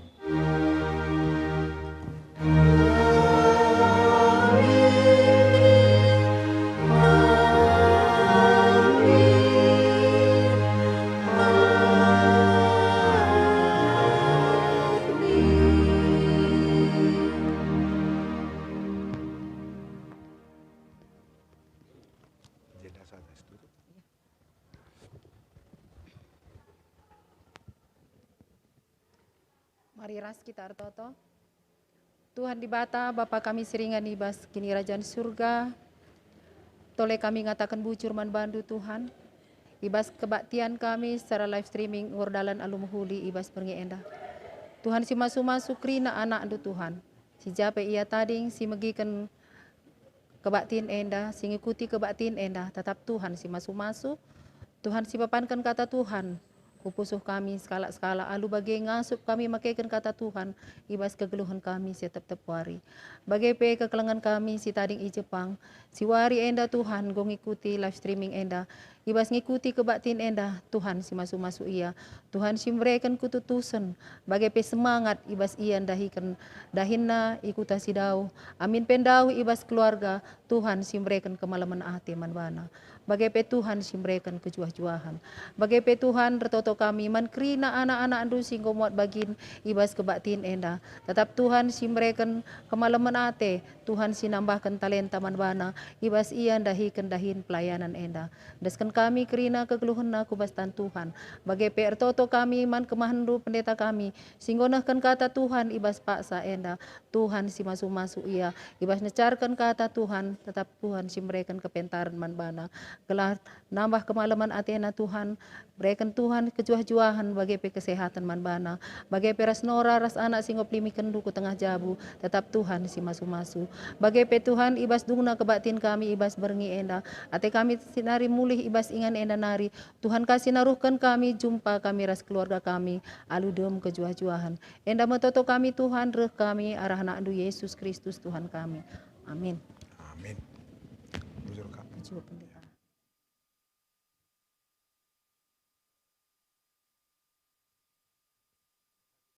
Mari ras kita artoto. Tuhan di bata, Bapa kami seringan ibas kini Rajaan Surga. Toleh kami ngatakan bucur man bandu Tuhan. Ibas kebaktian kami secara live streaming ngordalan alum huli ibas pergi endah. Tuhan si masu-masu krina anak du Tuhan. Si jape ia tading si megikan kebaktian endah, si ngikuti kebaktian endah. Tetap Tuhan si masu-masu. Tuhan si papankan kata Tuhan. Upusuh kami skala-skala alu bagai ngasup kami makaikan kata Tuhan ibas kegeluhan kami si tep-tep wari. Bagai pe kekelengan kami si tading i Jepang si wari enda Tuhan go ngikuti live streaming enda ibas ngikuti kebaktin enda Tuhan si masu-masu ia Tuhan si mereka kututusan bagai pe semangat ibas ia dahikan dahinna ikuta si dau amin pendau ibas keluarga Tuhan si mereka kemalaman hati manbana. Bagai pe Tuhan si mereka kejuah-juahan. Bagai pe Tuhan retoto kami man krina anak-anak andu singgo muat bagin ibas kebaktin enda. Tetap Tuhan si mereka kemalaman ate. Tuhan si nambahkan talenta manbana ibas ia dahikan dahin pelayanan enda. Deskan kami krina kegeluhan kubastan Tuhan. Bagai pe retoto kami man kemahandu pendeta kami singgo nahkan kata Tuhan ibas paksa enda. Tuhan si masuk-masuk ia ibas necarkan kata Tuhan tetap Tuhan si mereka kepentaran manbana. Gelar nambah kemalaman atena Tuhan, berikan Tuhan kejuah-juahan bagi pe kesehatan manbana, bagi pe ras nora ras anak singop limi kendu ku tengah jabu, tetap Tuhan si masu-masu. Bagi pe Tuhan ibas dungna kebatin kami ibas berengi enda, ate kami sinari mulih ibas ingan enda nari, Tuhan kasih naruhkan kami jumpa kami ras keluarga kami, aludom kejuah-juahan. Enda metoto kami Tuhan, reh kami arah anak Yesus Kristus Tuhan kami. Amin. Amin. Bujur kami.